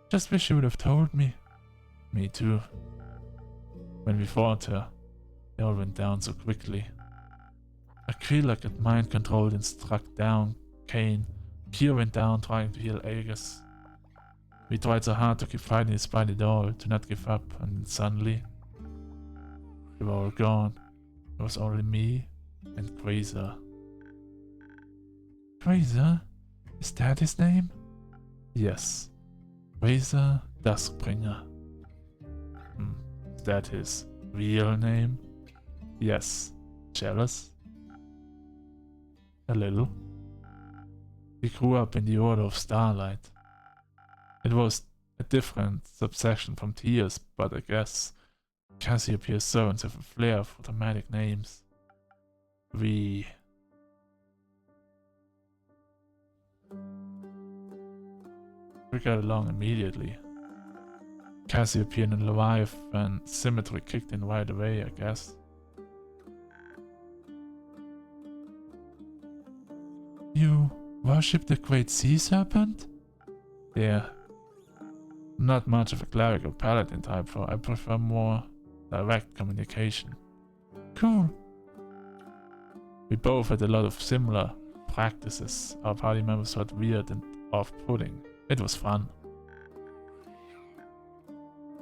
Just wish you would have told me. Me too. When we fought her, it all went down so quickly. Aquila got mind controlled and struck down Cain. Kier went down trying to heal Aegis. We tried so hard to keep fighting despite it all, to not give up, and then suddenly they were all gone. It was only me and Quasar. Quasar? Is that his name? Yes. Quasar Duskbringer. Is that his real name? Yes. Jealous? A little. He grew up in the Order of Starlight. It was a different subsection from Tears, but I guess Cassiopeia's servants have a flair for dramatic names. We got along immediately. Cassiopeia and Leviathan symmetry kicked in right away, I guess. You worship the great sea serpent? Yeah. I'm not much of a cleric or paladin type, for I prefer more direct communication. Cool. We both had a lot of similar practices. Our party members felt weird and off-putting. It was fun.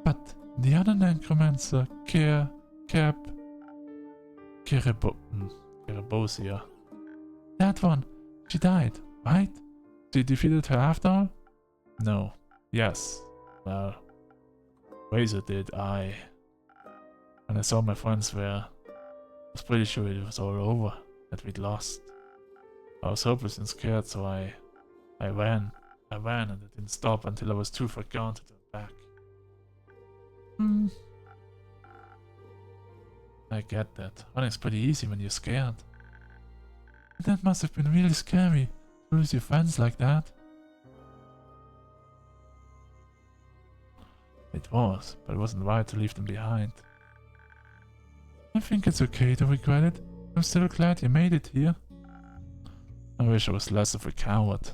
But the other necromancer, Kerebosia. That one, she died, right? She defeated her after all? No. Yes. Well, Razor did. When I saw my friends there, I was pretty sure it was all over, that we'd lost. I was hopeless and scared, so I ran. I ran and I didn't stop until I was too far gone to turn back. I get that. Running's pretty easy when you're scared. That must have been really scary, to lose your friends like that. It was, but it wasn't right to leave them behind. I think it's okay to regret it. I'm still glad you made it here. I wish I was less of a coward.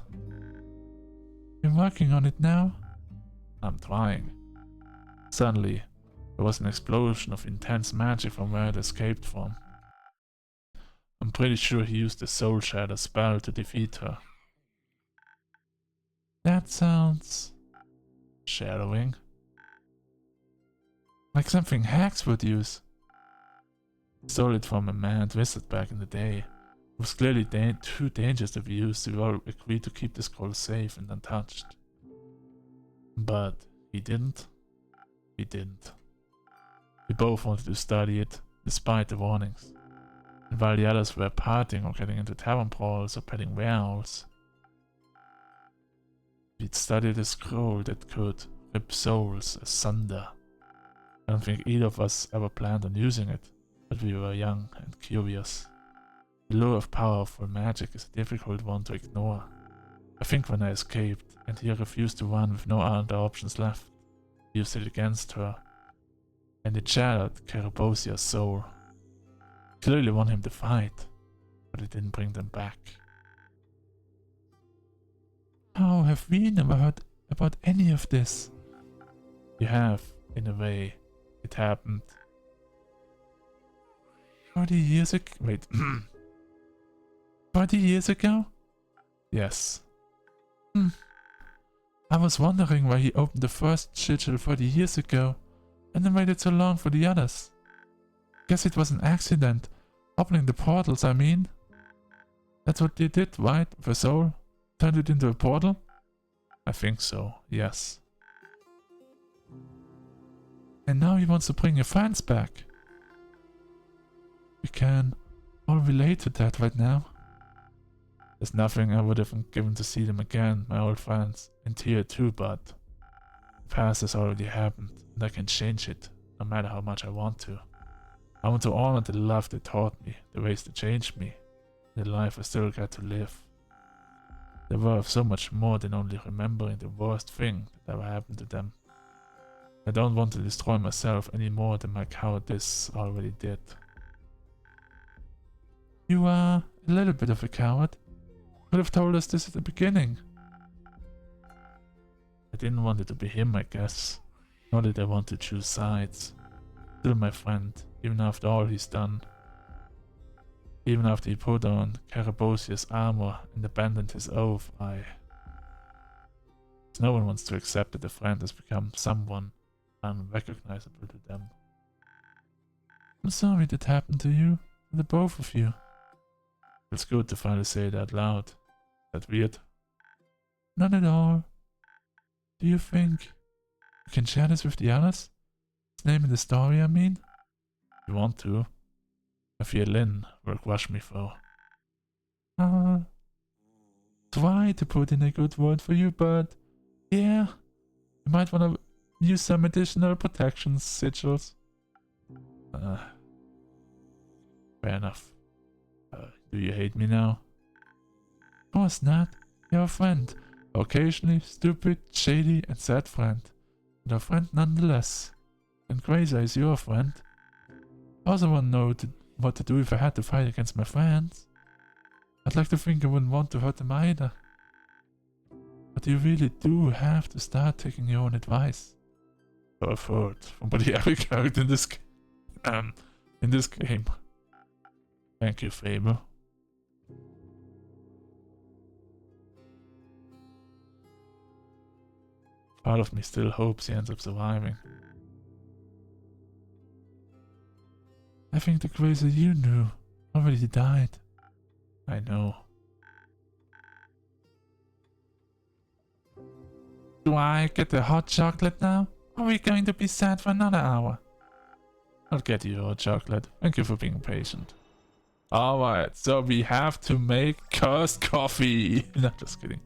You're working on it now? I'm trying. Suddenly, there was an explosion of intense magic from where it escaped from. I'm pretty sure he used the Soul Shatter spell to defeat her. That sounds... shadowing? Like something hacks would use. Stole it from a mad wizard back in the day. It was clearly too dangerous to be used, so we all agreed to keep the scroll safe and untouched. But he didn't. We didn't. We both wanted to study it, despite the warnings. And while the others were partying or getting into tavern brawls or petting werewolves, we'd studied a scroll that could rip souls asunder. I don't think either of us ever planned on using it, but we were young and curious. The lure of powerful magic is a difficult one to ignore. I think when I escaped, and he refused to run with no other options left, he used it against her, and it shattered Kerebosia's soul. Clearly won him the fight, but it didn't bring them back. How have we never heard about any of this? You have, in a way. It happened 40 years ago? Wait. 40 years ago? Yes. I I was wondering why he opened the first sigil 40 years ago, and then waited so long for the others. Guess it was an accident. Opening the portals, I mean. That's what they did, right? With a soul? Turned it into a portal? I think so, yes. And now he wants to bring your friends back. We can all relate to that right now. There's nothing I would have given to see them again, my old friends, in tier 2, but the past has already happened, and I can change it, no matter how much I want to. I want to honor the love they taught me, the ways they changed me, the life I still got to live. They're worth so much more than only remembering the worst thing that ever happened to them. I don't want to destroy myself any more than my cowardice already did. You are a little bit of a coward. Could have told us this at the beginning. I didn't want it to be him, I guess. Nor did I want to choose sides. Still my friend, even after all he's done. Even after he put on Carabosia's armor and abandoned his oath, no one wants to accept that a friend has become someone unrecognizable to them. I'm sorry that happened to you, to the both of you. It's good to finally say it out loud. Is that weird? Not at all. Do you think you can share this with the others? His name in the story, I mean? If you want to. I fear Lynn will crush me though. Try to put in a good word for you, but yeah, you might want to use some additional protection sigils. Fair enough. Do you hate me now? Of course not. You're a friend. Occasionally stupid, shady, and sad friend. But a friend nonetheless. And Grazer is your friend. I also want to know what to do if I had to fight against my friends. I'd like to think I wouldn't want to hurt them either. But you really do have to start taking your own advice. So I've heard from pretty every character in this game. Thank you, Faber. Part of me still hopes he ends up surviving. I think the Grazer you knew already died. I know. Do I get the hot chocolate now? Or are we going to be sad for another hour? I'll get you hot chocolate. Thank you for being patient. Alright, so we have to make cursed coffee. No, just kidding.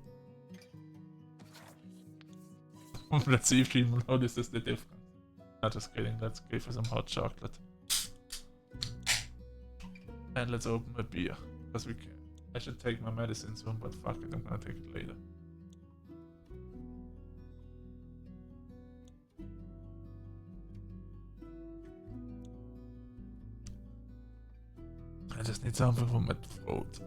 Let's see if she notices the difference. Not just kidding, let's give her some hot chocolate. And let's open a beer. Because we can. I should take my medicine soon, but fuck it, I'm gonna take it later. I just need something for my throat.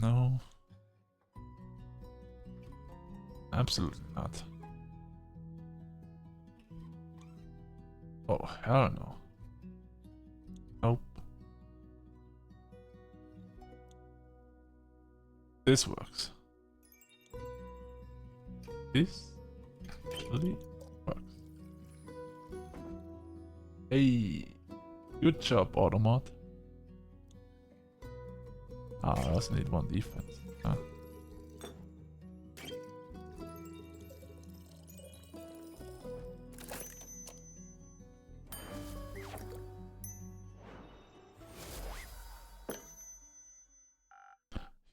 No. Absolutely not. Oh, hell no. Nope. This works. This actually works. Hey, good job, Automat. Ah, I also need one defense. Huh.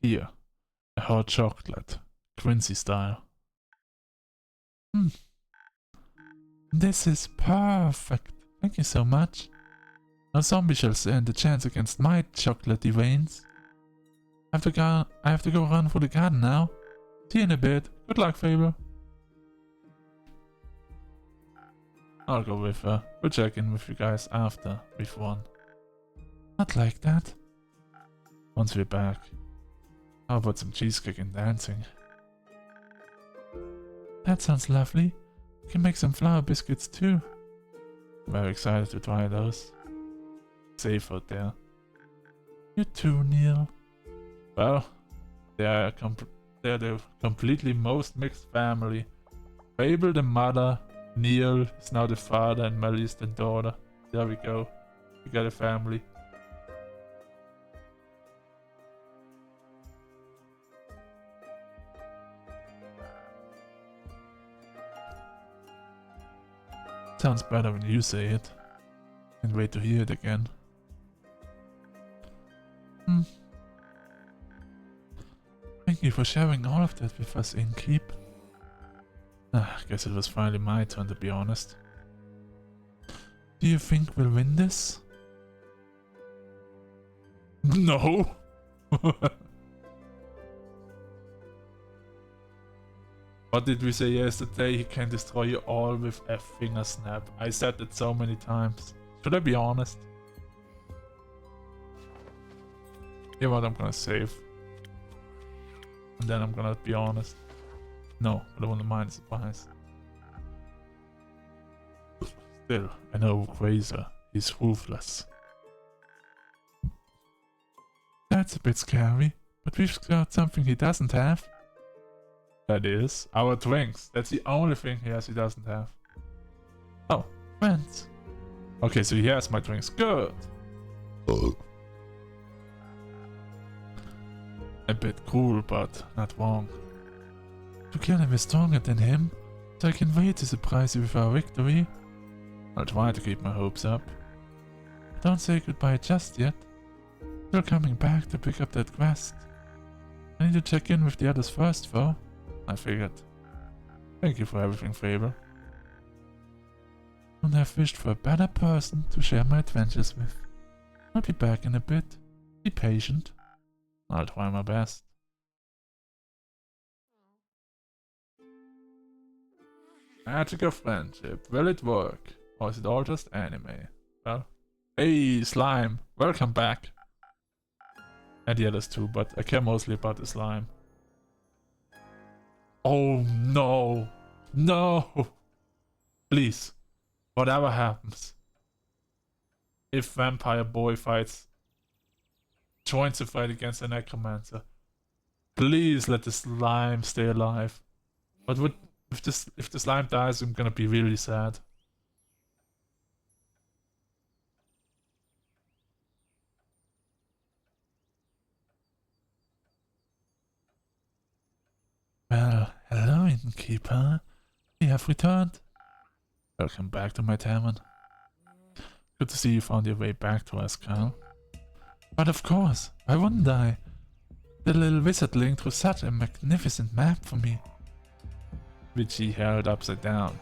Here, a hot chocolate, Quincy style. This is perfect. Thank you so much. No zombie shall stand a chance against my chocolatey veins. I have to go run for the garden now. See you in a bit. Good luck, Faber. I'll go with her. We'll check in with you guys after we've won. Not like that. Once we're back. How about some cheesecake and dancing? That sounds lovely. We can make some flour biscuits too. Very excited to try those. Safe out there. You too, Neil. Well, they're the completely most mixed family. Fable the mother, Neil is now the father, and Melly's the daughter. There we go. We got a family. Sounds better when you say it. Can't wait to hear it again. Thank you for sharing all of that with us, Innkeep. I guess it was finally my turn, to be honest. Do you think we'll win this? No! What did we say yesterday? He can destroy you all with a finger snap. I said it so many times. Should I be honest? You know what, I'm gonna save. And then I'm gonna be honest. No, I don't want to mind surprise. Still, I know Razor is ruthless. That's a bit scary, but we've got something he doesn't have. That is our drinks. That's the only thing he doesn't have. Oh, friends. Okay, so he has my drinks. Good. A bit cruel, but not wrong. Together we're stronger than him, so I can wait to surprise you with our victory. I'll try to keep my hopes up. Don't say goodbye just yet. Still coming back to pick up that quest. I need to check in with the others first, though. I figured. Thank you for everything, Faber. Couldn't have wished for a better person to share my adventures with. I'll be back in a bit. Be patient. I'll try my best. Magic of friendship. Will it work? Or is it all just anime? Well, hey, Slime. Welcome back. And the others too, but I care mostly about the slime. Oh no. No. Please. Whatever happens. If Vampire Boy joins the fight against the Necromancer, please let the slime stay alive. But if the slime dies, I'm gonna be really sad. Well, hello, Innkeeper. We have returned. Welcome back to my tavern. Good to see you found your way back to us, Carl. But of course, why wouldn't I? The little wizard linked through such a magnificent map for me. Which he held upside down.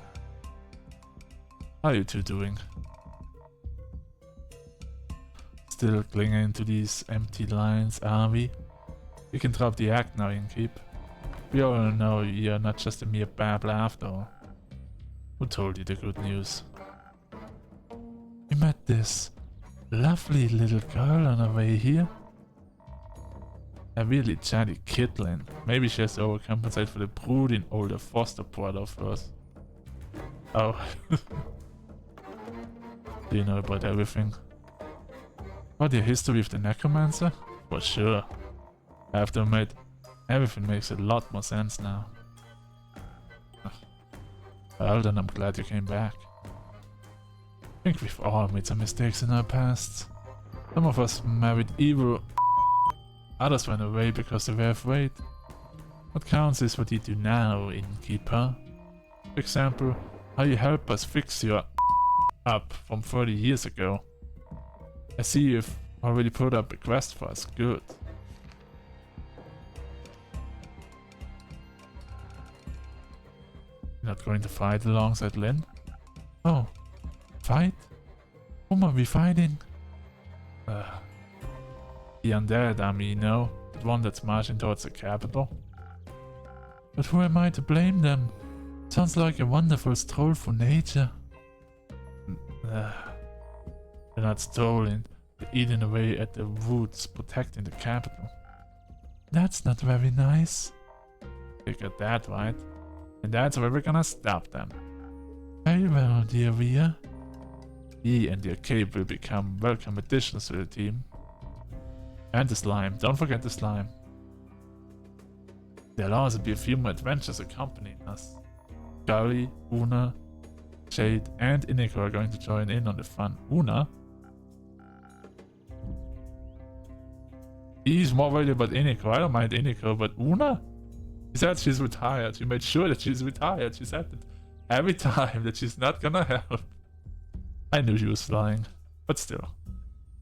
How are you two doing? Still clinging to these empty lines, are we? You can drop the act now, Innkeep. We all know you're not just a mere babbler after all. Who told you the good news? We met this lovely little girl on our way here. A really chatty kidlin. Maybe she has to overcompensate for the brooding older foster brother of hers. Oh. Do you know about everything? About your history with the Necromancer? For sure. I have to admit, everything makes a lot more sense now. Well, then I'm glad you came back. I think we've all made some mistakes in our pasts. Some of us married evil, others ran away because they were afraid. What counts is what you do now, Innkeeper. For example, how you help us fix your up from 30 years ago. I see you've already put up a quest for us. Good. Not going to fight alongside Lynn? Oh, fight? Whom are we fighting? The undead army, you know, the one that's marching towards the capital. But who am I to blame them? Sounds like a wonderful stroll for nature. They're not strolling, they're eating away at the woods protecting the capital. That's not very nice. You got that right. And that's where we're gonna stop them. Very well, dear Ria. He and the Cape will become welcome additions to the team. And the slime. Don't forget the slime. There'll also be a few more adventures accompanying us. Gully, Una, Jade, and Iniko are going to join in on the fun. Una? He's more worried about Iniko. I don't mind Iniko, but Una? She said she's retired. She made sure that she's retired. She said that every time that she's not gonna help. I knew she was lying, but still.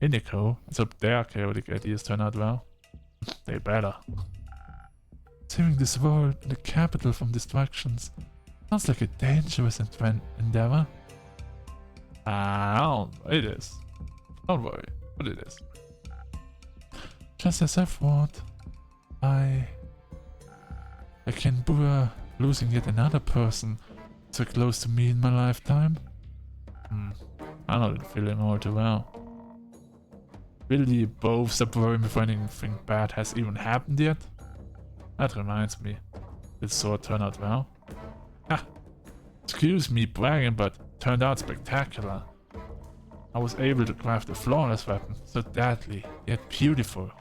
Iniko, let's hope their chaotic ideas turn out well. They better. Saving this world and the capital from destructions sounds like a dangerous endeavor. It is. Don't worry, but it is. Just as I thought, I can bear losing yet another person so close to me in my lifetime. I know that feeling all too well. Will you both stop worrying before anything bad has even happened yet? That reminds me, did sword turn out well? Excuse me bragging, but turned out spectacular. I was able to craft a flawless weapon, so deadly, yet beautiful.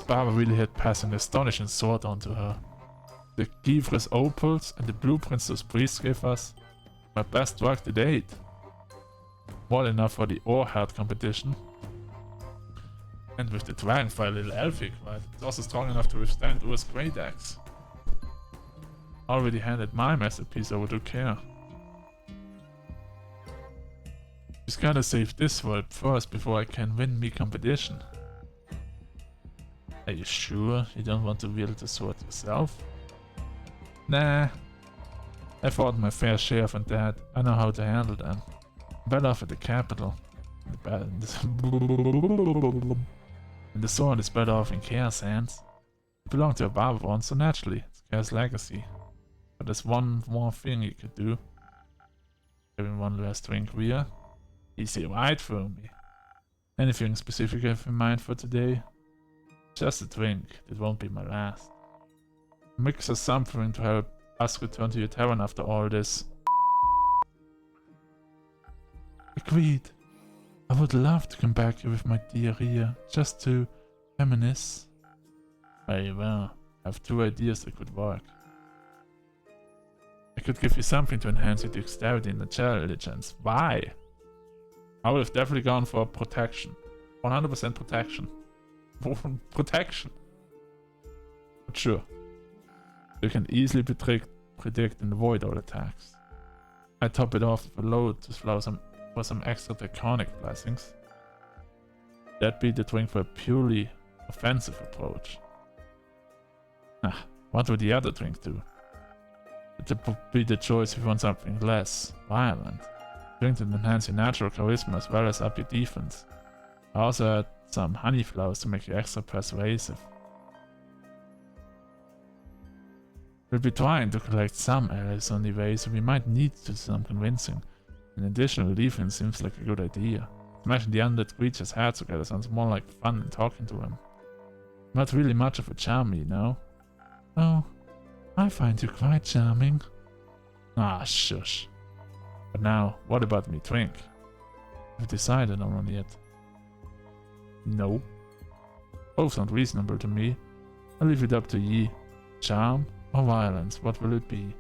Baba really had passed an astonishing sword onto her. The Kivra's opals and the blueprints those priests gave us, my best work to date. More than enough for the Ore-Heart competition. And with the Dragonfire little Elfic, right? It's also strong enough to withstand Ur's Great Axe. Already handed my masterpiece over to Care. Just gotta save this world first before I can win me competition. Are you sure you don't want to wield the sword yourself? Nah. I fought my fair share of undead. I know how to handle them. Better off at the capital. And the sword is better off in Care's hands. It belonged to a barber once, so naturally, it's Care's legacy. But there's one more thing you could do. Having one last drink, Rhea. Easy right for me. Anything specific you have in mind for today? Just a drink, it won't be my last. Mix us something to help us return to your tavern after all this. Agreed. I would love to come back here with my dear Ria, just to reminisce. Very well. I have two ideas that could work. I could give you something to enhance your dexterity and intelligence. Why? I would have definitely gone for protection. 100% protection. Protection. But sure. You can easily predict and avoid all attacks. I top it off with a load to allow for some extra draconic blessings. That'd be the drink for a purely offensive approach. What would the other drink do? It would be the choice if you want something less violent. Drink that enhance your natural charisma as well as up your defense. I also add some honey flowers to make you extra persuasive. We'll be trying to collect some allies on the way, so we might need to do some convincing. An additional defense seems like a good idea. Smashing the undead creature's head together sounds more like fun than talking to him. Not really much of a charm, you know? Oh, I find you quite charming. Shush. But now, what about me drink? I've decided on one yet. No. Both sound reasonable to me. I'll leave it up to ye. Charm or violence, what will it be?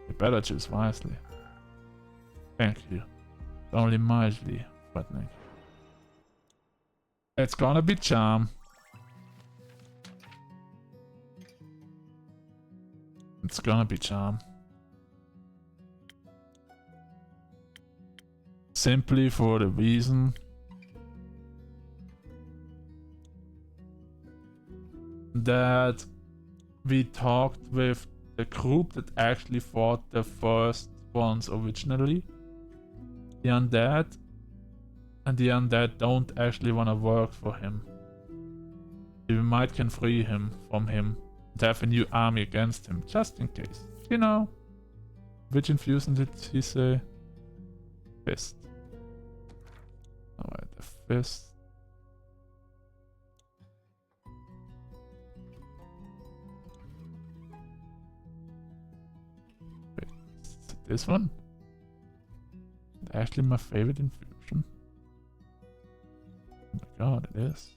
You better choose wisely. Thank you. Only mildly threatening. It's gonna be charm. It's gonna be charm. Simply for the reason that we talked with the group that actually fought the first ones originally. The undead. And the undead don't actually want to work for him. We might can free him from him and have a new army against him, just in case. You know. Which infusion did he say? Fist. Alright, the fist. this one? Actually my favorite infusion. Oh my god, it is.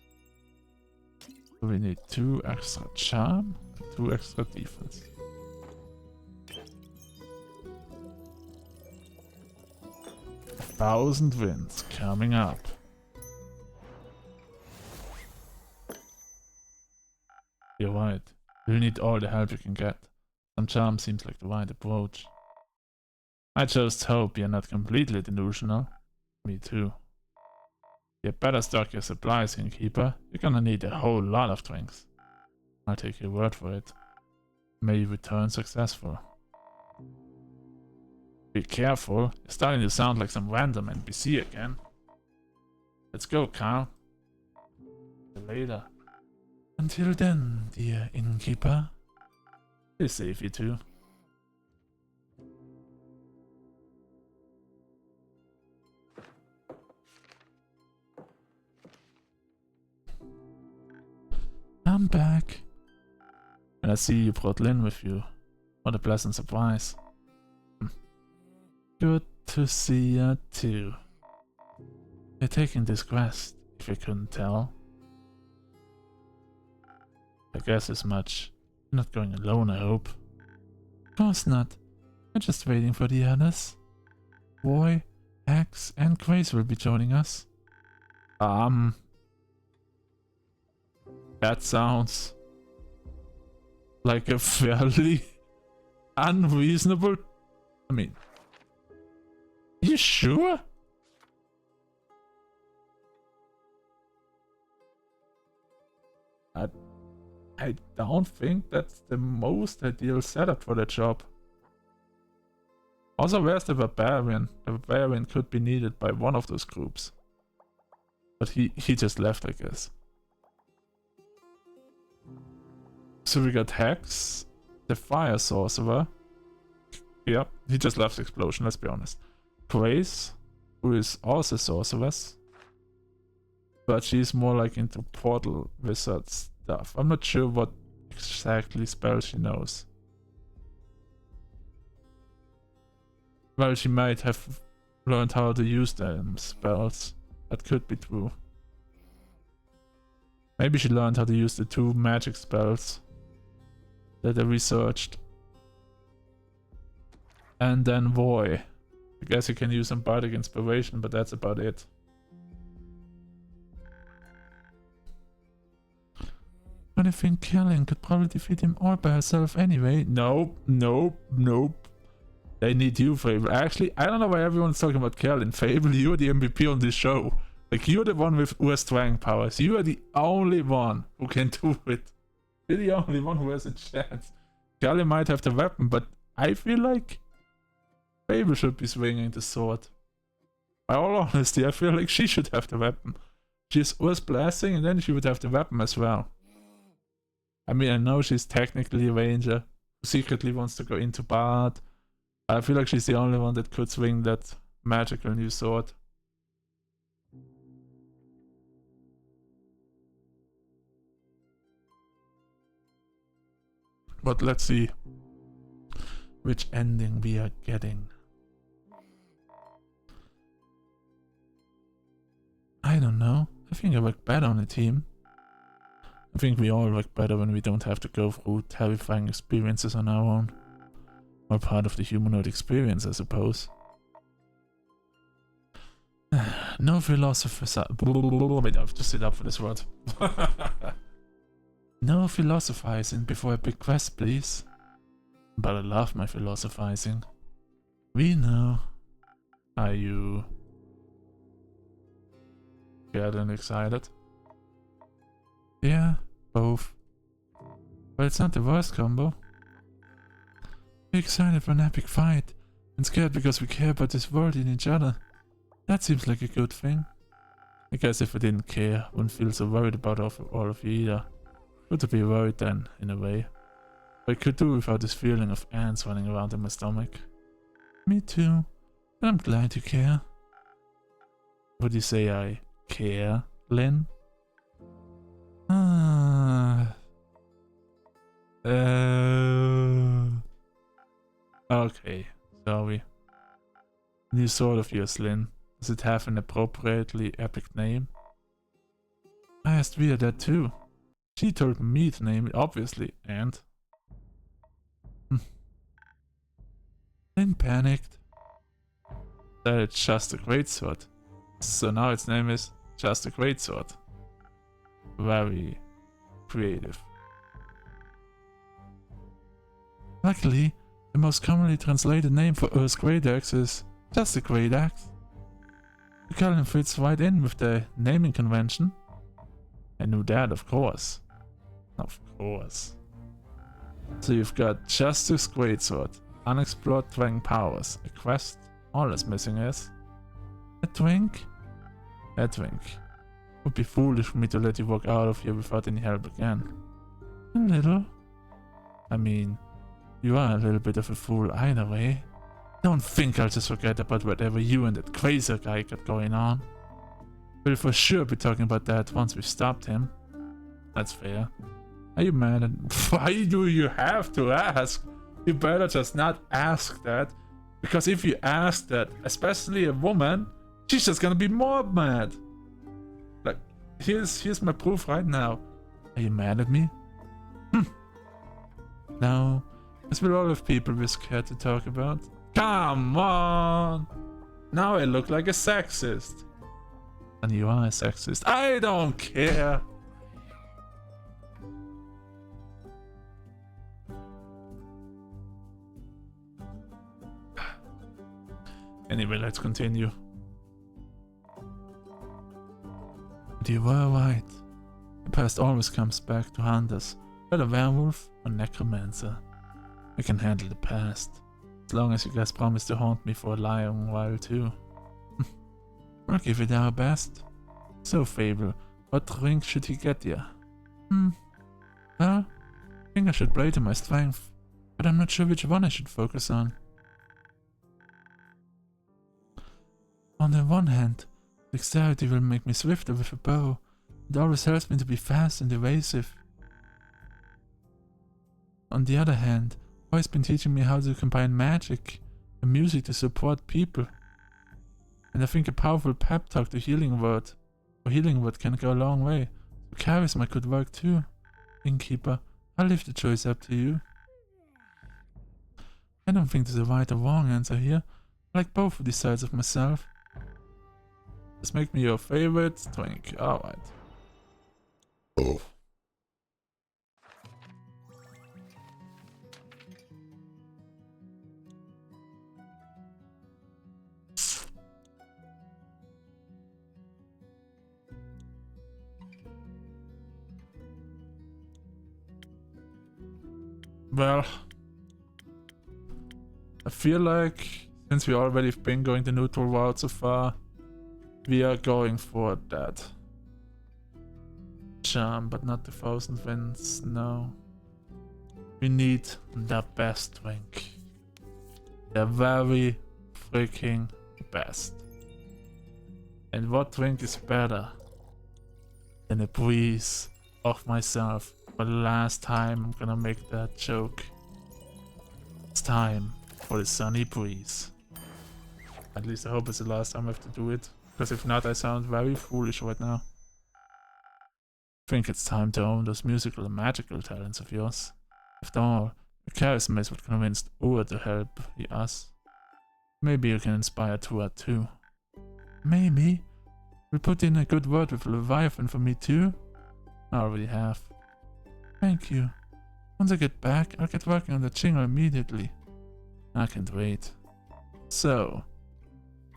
So we need 2 extra charm and 2 extra defense. Thousand winds coming up. You're right. We need all the help you can get. Some charm seems like the right approach. I just hope you're not completely delusional. Me too. You better stock your supplies, innkeeper. You're gonna need a whole lot of drinks. I'll take your word for it. May you return successful. Be careful, you're starting to sound like some random NPC again. Let's go, Carl. See you later. Until then, dear innkeeper. Stay safe, you two. I'm back. And I see you brought Lynn with you. What a pleasant surprise. Good to see you too. You're taking this quest, if you couldn't tell. I guess as much. You're not going alone, I hope. Of course not. We're just waiting for the others. Boy, Axe, and Grace will be joining us. That sounds like a fairly unreasonable... I mean... You sure? I don't think that's the most ideal setup for the job. Also, where's the barbarian? The barbarian could be needed by one of those groups. But he just left, I guess. So we got Hex, the fire sorcerer. Yep, he just left the explosion, let's be honest. Grace, who is also sorceress. But she's more like into portal wizard stuff. I'm not sure what exactly spell she knows. Well, she might have learned how to use them spells. That could be true. Maybe she learned how to use the 2 magic spells that I researched. And then Voy. I guess you can use some bardic inspiration, but that's about it. But I think Kellyn could probably defeat him all by herself anyway. Nope, nope, nope. They need you, Fable. Actually, I don't know why everyone's talking about Kellyn. Fable, you're the MVP on this show. Like, you're the one who has strength powers. You are the only one who can do it. You're the only one who has a chance. Kellyn might have the weapon, but I feel like Fable should be swinging the sword. By all honesty, I feel like she should have the weapon. She's Earth's Blessing, and then she would have the weapon as well. I mean, I know she's technically a ranger who secretly wants to go into Bard. I feel like she's the only one that could swing that magical new sword. But let's see which ending we are getting. I don't know. I think I work better on a team. I think we all work better when we don't have to go through terrifying experiences on our own. Or part of the humanoid experience, I suppose. No philosophers are... Wait, I have to sit up for this word. No philosophizing before a big quest, please. But I love my philosophizing. We know. Are you... scared and excited? Yeah, both. But it's not the worst combo. We're excited for an epic fight, and scared because we care about this world and each other. That seems like a good thing. I guess if I didn't care, I wouldn't feel so worried about all of you either. Good to be worried then, in a way. I could do without this feeling of ants running around in my stomach. Me too, but I'm glad you care. Would you say I care, Lynn? Okay, shall we? New sword of yours, Lynn. Does it have an appropriately epic name? I asked Via that too. She told me to name it, obviously, and... Lynn panicked. That it's just a greatsword. So now its name is just a greatsword. Very creative. Luckily, the most commonly translated name for Earth's great axe is just a great axe. The color fits right in with the naming convention. I knew that, of course. Of course. So you've got Justice Greatsword, unexplored dragon powers, a quest, all that's missing is a drink. A drink. Would be foolish for me to let you walk out of here without any help again. A little. I mean, you are a little bit of a fool either way. Don't think I'll just forget about whatever you and that crazy guy got going on. We'll for sure be talking about that once we've stopped him. That's fair. Are you mad at... Why do you have to ask? You better just not ask that. Because if you ask that, especially a woman, she's just gonna be more mad. Like, here's my proof right now. Are you mad at me? No. As with all of people we're scared to talk about. Come on! Now I look like a sexist. And you are a sexist. I don't care! Anyway, let's continue. But you were right. The past always comes back to haunt us, whether werewolf or necromancer. I can handle the past, as long as you guys promise to haunt me for a long while too. We'll give it our best. So, Fable, what drink should he get you? Well, I think I should play to my strength, but I'm not sure which one I should focus on. On the one hand, dexterity will make me swifter with a bow. It always helps me to be fast and evasive. On the other hand, always been teaching me how to combine magic and music to support people. And I think a powerful pep talk to healing word can go a long way. So charisma could work too. Innkeeper, I'll leave the choice up to you. I don't think there's a right or wrong answer here. I like both of these sides of myself. Just make me your favorite drink. Alright. Oh. Well, I feel like since we already been going the neutral route so far, we are going for that charm, but not the thousand winds, no. We need the best drink. The very freaking best. And what drink is better than a breeze of myself? For the last time, I'm gonna make that joke. It's time for the sunny breeze. At least I hope it's the last time I have to do it. Because if not, I sound very foolish right now. I think it's time to own those musical and magical talents of yours. After all, your charisma is what convinced Ua to help us. Maybe you can inspire Tua too. Maybe. We'll put in a good word with Leviathan for me too. I already have. Thank you. Once I get back, I'll get working on the jingle immediately. I can't wait. So,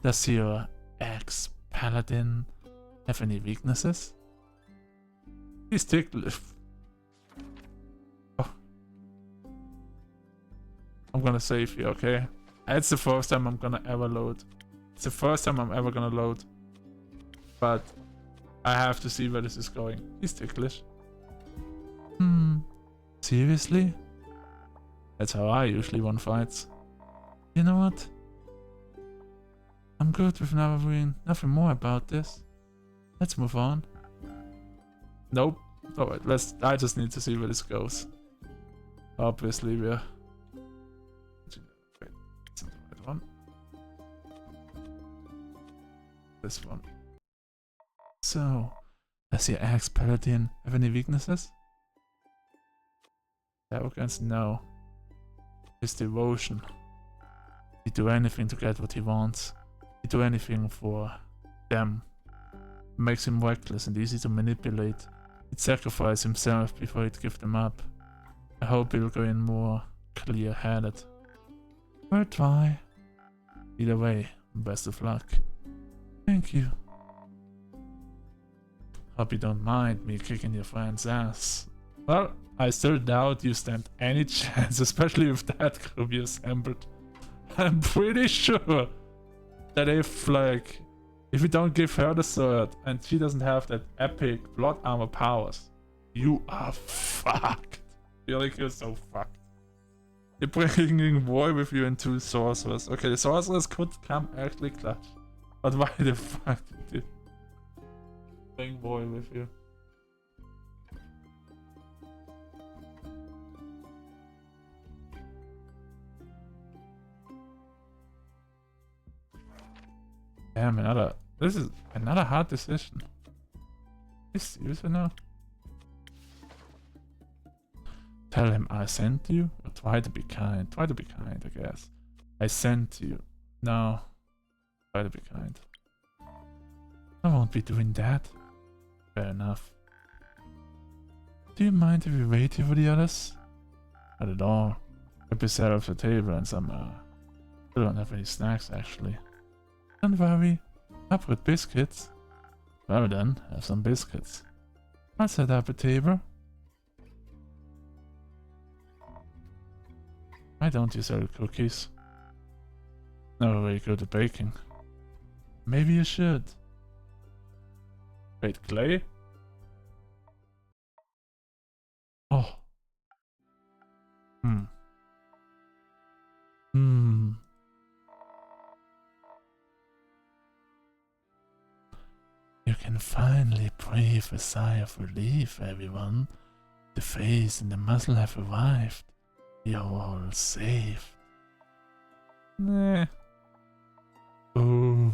does your ex-paladin have any weaknesses? He's ticklish. Oh. I'm gonna save you, okay? It's the first time I'm gonna ever load. It's the first time I'm ever gonna load. But I have to see where this is going. He's ticklish. Seriously? That's how I usually win fights. You know what? I'm good with nothing more about this. Let's move on. Nope. Alright, I just need to see where this goes. Obviously we're... this one. So, does your ex-paladin have any weaknesses? Arrogance? No. His devotion. He'd do anything to get what he wants. He'd do anything for them. It makes him reckless and easy to manipulate. He'd sacrifice himself before he'd give them up. I hope he'll go in more clear-headed. We'll try. Either way, best of luck. Thank you. Hope you don't mind me kicking your friend's ass. Well, I still doubt you stand any chance, especially with that group you assembled. I'm pretty sure that if you don't give her the sword and she doesn't have that epic blood armor powers, you are fucked. You're so fucked. You're bringing war with you and 2 sorcerers. Okay, the sorcerers could come actually clutch. But why the fuck did you bring war with you? Damn, this is another hard decision. Is serious now? Tell him I sent you? Or try to be kind. Try to be kind, I guess. I sent you. No. Try to be kind. I won't be doing that. Fair enough. Do you mind if we wait here for the others? Not at all. I'll be set up the table and some, I don't have any snacks actually. Don't worry. I've got biscuits. Well then, have some biscuits. I'll set up a table. Why don't you sell cookies? Never very good at baking. Maybe you should. Wait, clay? Oh. You can finally breathe a sigh of relief, everyone. The face and the muscle have arrived. You're all safe. Nah. Oh.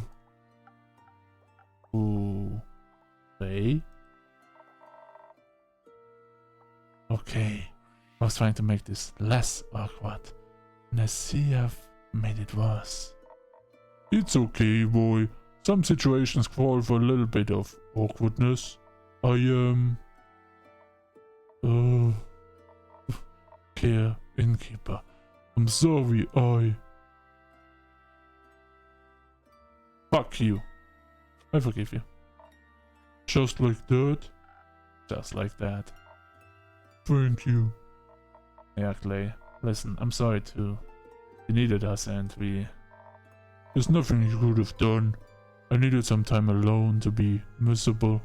Ooh. They? Okay. I was trying to make this less awkward, and I see I've made it worse. It's okay, boy. Some situations call for a little bit of awkwardness. Care innkeeper. I'm sorry, Fuck you. I forgive you. Just like that? Just like that. Thank you. Yeah, Clay. Listen, I'm sorry too. You needed us and there's nothing you could have done. I needed some time alone to be miserable.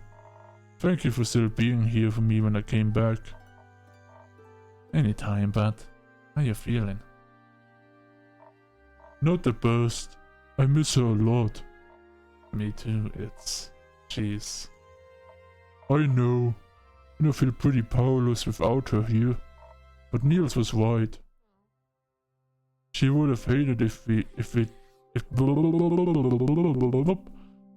Thank you for still being here for me when I came back. Anytime, but how you feeling? Not the best. I miss her a lot. Me too, jeez. I know. And I feel pretty powerless without her here. But Niels was right. She would have hated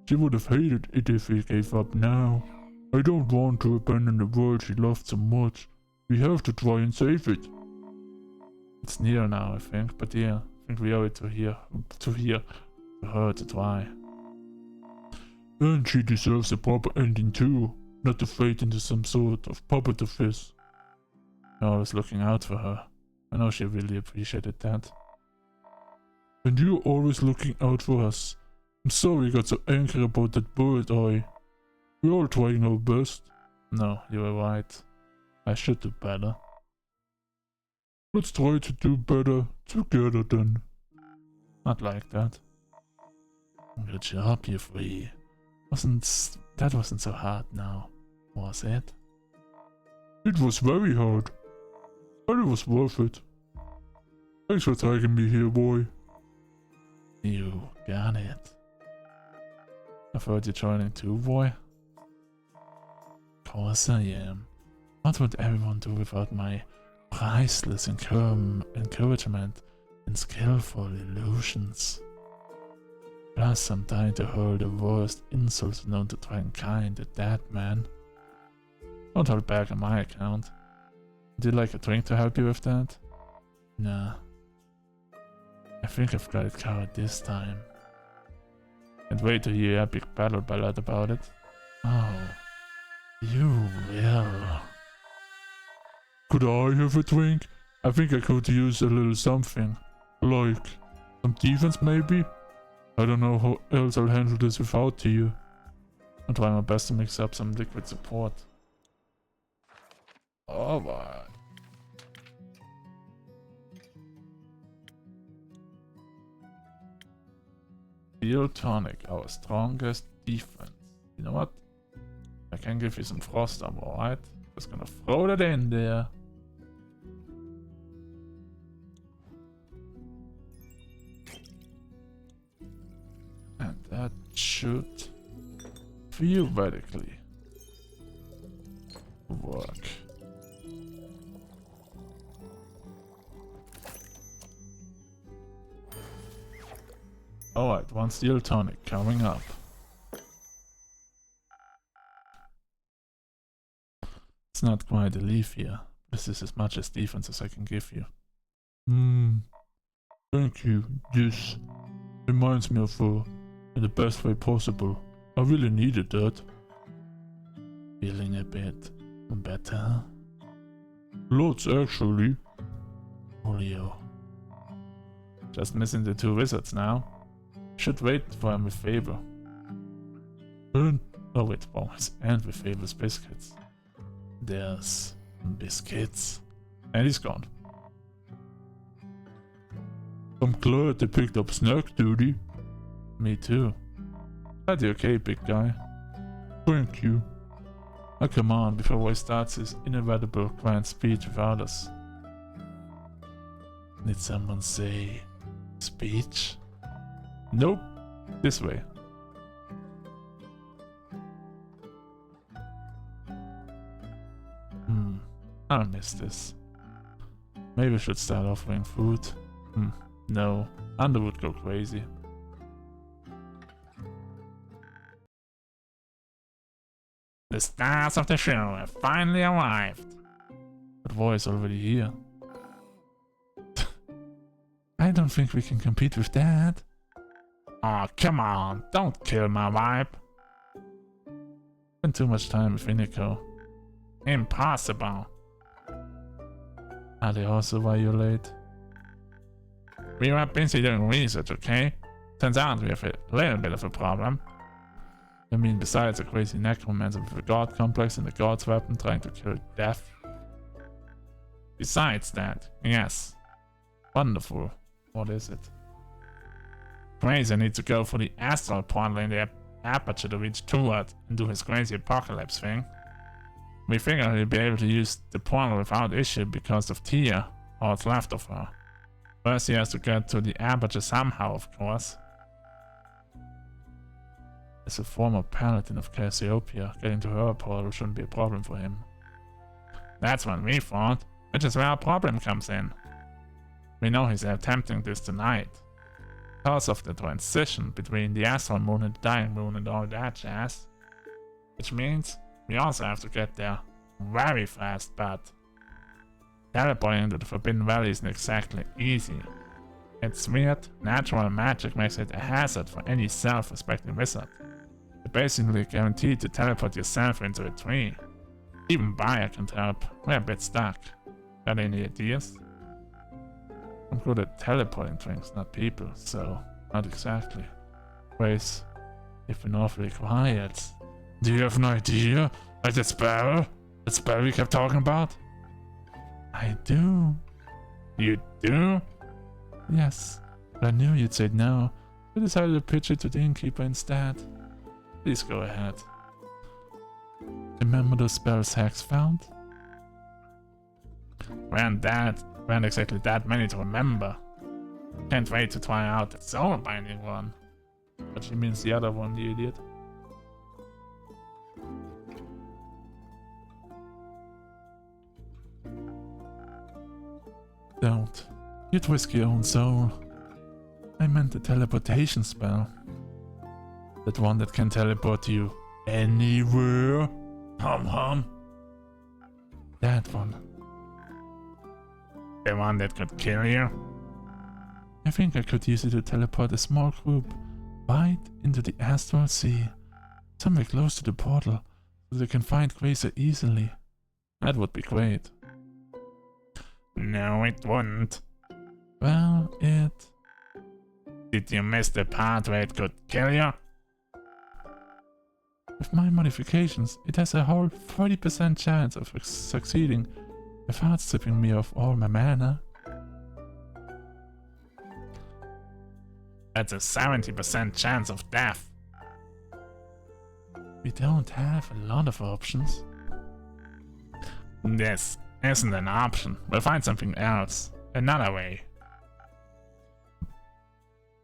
she would have hated it if we gave up now. I don't want to abandon the world she loved so much. We have to try and save it. It's near now, I think, but yeah, I think we owe it to her to try. And she deserves a proper ending too, not to fade into some sort of puppet of his. I was looking out for her. I know she really appreciated that. And you're always looking out for us. I'm sorry you got so angry about that bird eye. We're all trying our best. No, you were right. I should do better. Let's try to do better together then. Not like that. Good job, you three. That wasn't so hard now, was it? It was very hard. But it was worth it. Thanks for taking me here, boy. You got it. I've heard you're joining too, boy. Of course I am. What would everyone do without my priceless encouragement and skillful illusions? Plus, I'm dying to hurl the worst insults known to mankind at that man. Don't hold back on my account. Would you like a drink to help you with that? Nah. I think I've got it covered this time. Can't wait to hear epic battle ballad about it. Oh. You will. Could I have a drink? I think I could use a little something. Like some defense maybe? I don't know how else I'll handle this without you. I'll try my best to mix up some liquid support. Alright. Steel tonic, our strongest defense. You know what? I can give you some frost armor, alright? Just gonna throw that in there. And that should theoretically work. Alright, one steel tonic coming up. It's not quite a leaf here. This is as much as defense as I can give you. Thank you. This reminds me of in the best way possible. I really needed that. Feeling a bit better? Lots actually. Julio. Just missing the two wizards now. Should wait for him with favor. And oh wait, always and with favor's biscuits. There's biscuits. And he's gone. I'm glad they picked up snack duty. Me too. Glad you're okay, big guy. Thank you. Now come on before Roy starts his inevitable grand speech without us. Did someone say speech? Nope. This way. I'll miss this. Maybe I should start offering food. No. Under would go crazy. The stars of the show have finally arrived. But Roy is already here. I don't think we can compete with that. Oh, come on, don't kill my vibe. Spent too much time with Inico. Impossible. Are they also why you're late? We were busy doing research, okay? Turns out we have a little bit of a problem. I mean, besides a crazy necromancer with a god complex and a god's weapon trying to kill death. Besides that, yes. Wonderful. What is it? Crazy needs to go for the astral portal in the aperture to reach toward and do his crazy apocalypse thing. We figure he'll be able to use the portal without issue because of Tia, or what's left of her. First he has to get to the aperture somehow, of course. As a former paladin of Cassiopeia, getting to her portal shouldn't be a problem for him. That's what we thought, which is where our problem comes in. We know he's attempting this tonight. Because of the transition between the astral moon and the dying moon and all that jazz. Which means we also have to get there very fast, but teleporting into the Forbidden Valley isn't exactly easy. It's weird, natural magic makes it a hazard for any self-respecting wizard. You're basically guaranteed to teleport yourself into a tree. Even Bayer can help, we're a bit stuck. Got any ideas? I'm good at teleporting things, not people, so not exactly. Grace, you've been awfully quiet. Do you have an idea? Like that spell? That spell we kept talking about? I do. You do? Yes, but I knew you'd say no. I decided to pitch it to the innkeeper instead. Please go ahead. Remember those spells Hex found? Weren't exactly that many to remember. Can't wait to try out the soul binding one. But she means the other one, the idiot. Don't. You'd risk your own soul. I meant the teleportation spell. That one that can teleport you anywhere. Hum. That one. The one that could kill you? I think I could use it to teleport a small group right into the astral sea, somewhere close to the portal, so they can find Quasar easily. That would be great. No, it wouldn't. Well, it... Did you miss the part where it could kill you? With my modifications, it has a whole 30% chance of succeeding without stripping me of all my mana. That's a 70% chance of death. We don't have a lot of options. This isn't an option. We'll find something else. Another way.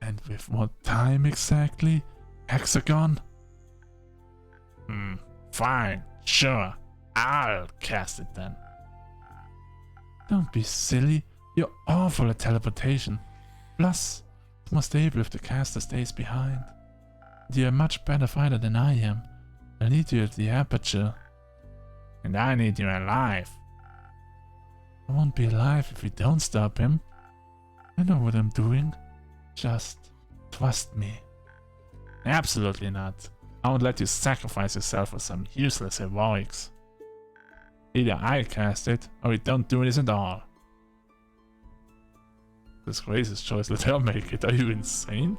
And with what time exactly? Hexagon? Fine. Sure. I'll cast it then. Don't be silly. You're awful at teleportation. Plus, it's more stable if the caster stays behind. You're a much better fighter than I am. I need you at the aperture. And I need you alive. I won't be alive if we don't stop him. I know what I'm doing. Just trust me. Absolutely not. I won't let you sacrifice yourself for some useless heroics. Either I cast it, or we don't do this at all. This Grace's choice, let her make it. Are you insane?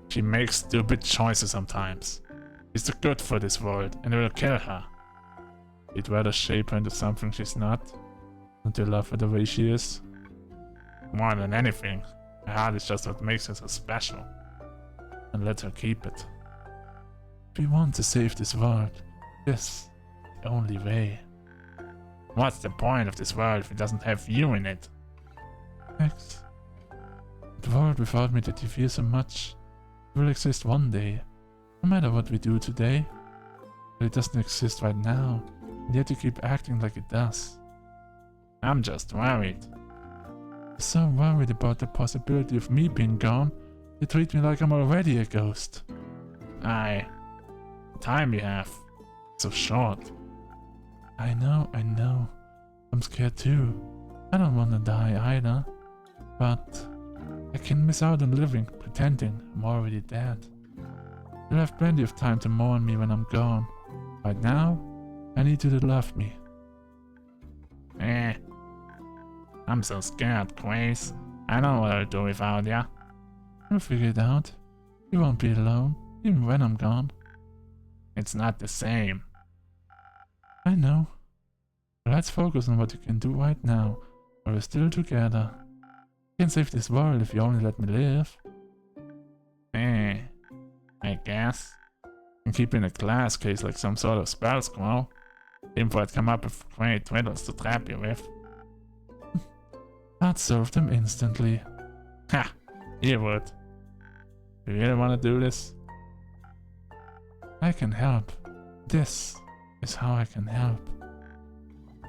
She makes stupid choices sometimes. She's too good for this world, and it will kill her. You'd rather shape her into something she's not? Don't you love her the way she is? More than anything, her heart is just what makes her so special. And let her keep it. If we want to save this world, this is the only way. What's the point of this world if it doesn't have you in it? X. The world without me that you fear so much will exist one day, no matter what we do today. But it doesn't exist right now, and yet you keep acting like it does. I'm just worried. You're so worried about the possibility of me being gone, you treat me like I'm already a ghost. The time we have, so short. I know. I'm scared too. I don't want to die either. But I can miss out on living, pretending I'm already dead. You'll have plenty of time to mourn me when I'm gone. Right now, I need you to love me. I'm so scared, Quace. I know what I'll do without ya. You'll figure it out. You won't be alone, even when I'm gone. It's not the same. I know. But let's focus on what you can do right now, while we're still together. You can save this world if you only let me live. I guess. And keep in a glass case like some sort of spell scroll. Even for it come up with great riddles to trap you with. I'd solve them instantly. Ha! You would. You really want to do this? I can help. This is how I can help.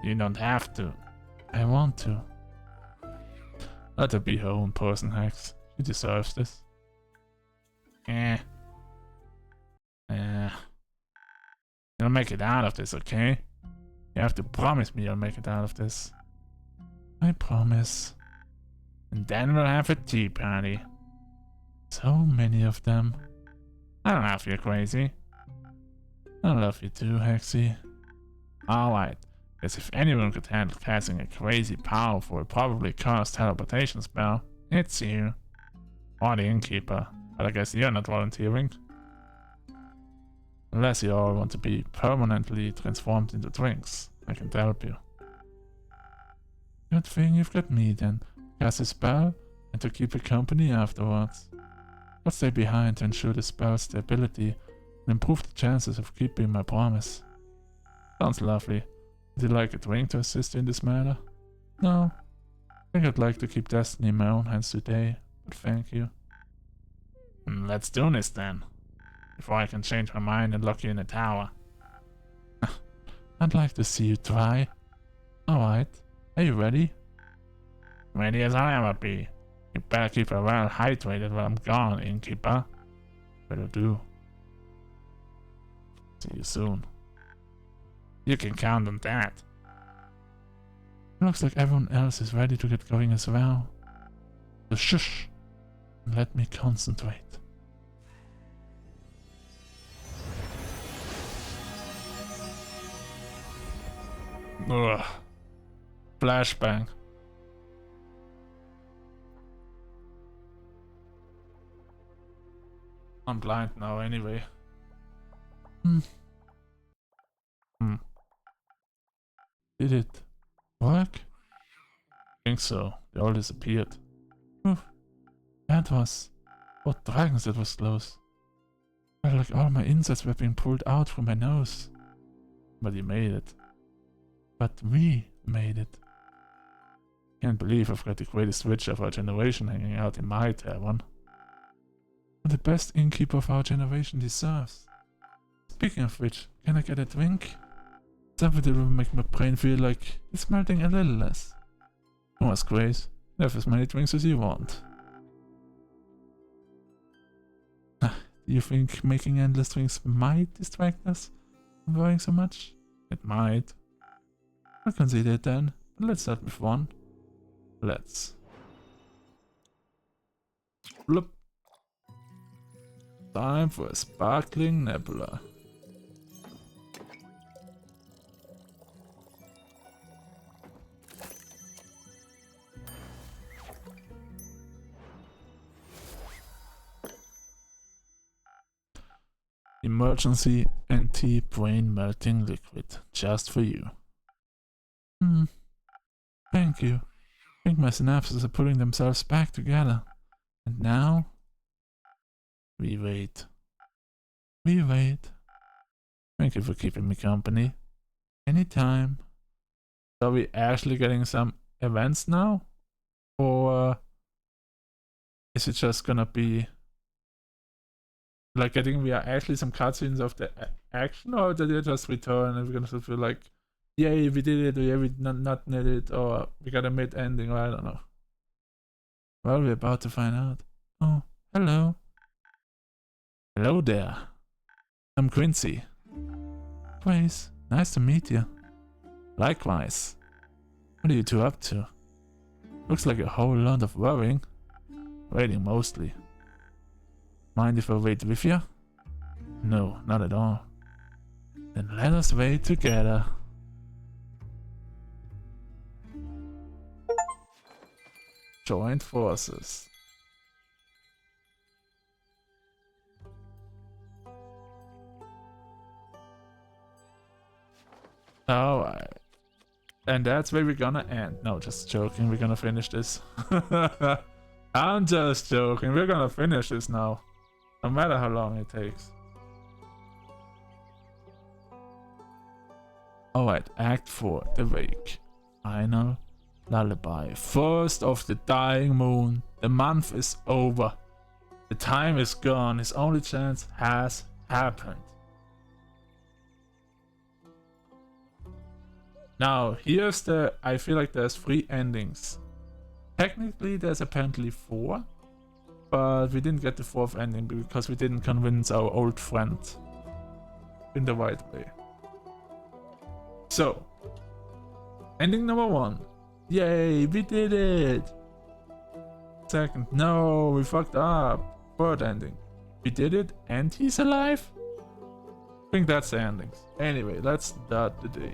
You don't have to. I want to. Let her be her own person, Hex. She deserves this. You'll make it out of this, okay? You have to promise me you'll make it out of this. I promise. And then we'll have a tea party. So many of them. I don't love you, crazy. I love you too, Hexy. Alright, because if anyone could handle casting a crazy powerful, probably cursed teleportation spell, it's you. Or the innkeeper, but I guess you're not volunteering. Unless you all want to be permanently transformed into drinks, I can help you. Good thing you've got me then. Cast a spell, and to keep you company afterwards. I'll stay behind to ensure the spell's stability and improve the chances of keeping my promise. Sounds lovely. Would you like a drink to assist you in this matter? No. I think I'd like to keep destiny in my own hands today, but thank you. Let's do this then. Before I can change my mind and lock you in a tower. I'd like to see you try. Alright, are you ready? Ready as I'll ever be. You better keep her well hydrated while I'm gone, innkeeper. Better do. See you soon. You can count on that. Looks like everyone else is ready to get going as well. So shush and let me concentrate. Ugh. Flashbang. I'm blind now anyway. Did it work? I think so. They all disappeared. That was... What dragons, that was close. Felt like all my insides were being pulled out from my nose. But you made it. But we made it. Can't believe I've got the greatest witch of our generation hanging out in my tavern. The best innkeeper of our generation deserves. Speaking of which, can I get a drink? Something that will make my brain feel like it's melting a little less. Oh, that's great. Have as many drinks as you want. Do you think making endless drinks might distract us from worrying so much? It might. I'll consider it then, but let's start with one. Let's. Bloop. Time for a sparkling nebula. Emergency anti-brain melting liquid, just for you. Thank you. I think my synapses are pulling themselves back together. And now... we wait. We wait. Thank you for keeping me company. Anytime. Are we actually getting some events now? Or is it just gonna be... like getting we are actually some cutscenes of the action, or did they just return and we're gonna feel like, yay, we did it, or yeah, we not did it, or we got a mid ending, or I don't know. Well, we're about to find out. Oh, hello. Hello there. I'm Quincy. Grace, nice to meet you. Likewise. What are you two up to? Looks like a whole lot of worrying. Waiting mostly. Mind if I wait with you? No, not at all. Then let us wait together. Joint forces. Alright. And that's where we're gonna end. No, just joking, we're gonna finish this. I'm just joking, we're gonna finish this now. No matter how long it takes. Alright, Act 4, The Wake. Final lullaby. First of the dying moon. The month is over. The time is gone. His only chance has happened. Now, here's the... I feel like there's 3 endings. Technically, there's apparently 4. But we didn't get the 4th ending because we didn't convince our old friend in the right way. So, ending number 1. Yay, we did it! Second, no, we fucked up. 3rd ending. We did it and he's alive? I think that's the endings. Anyway, let's start the day.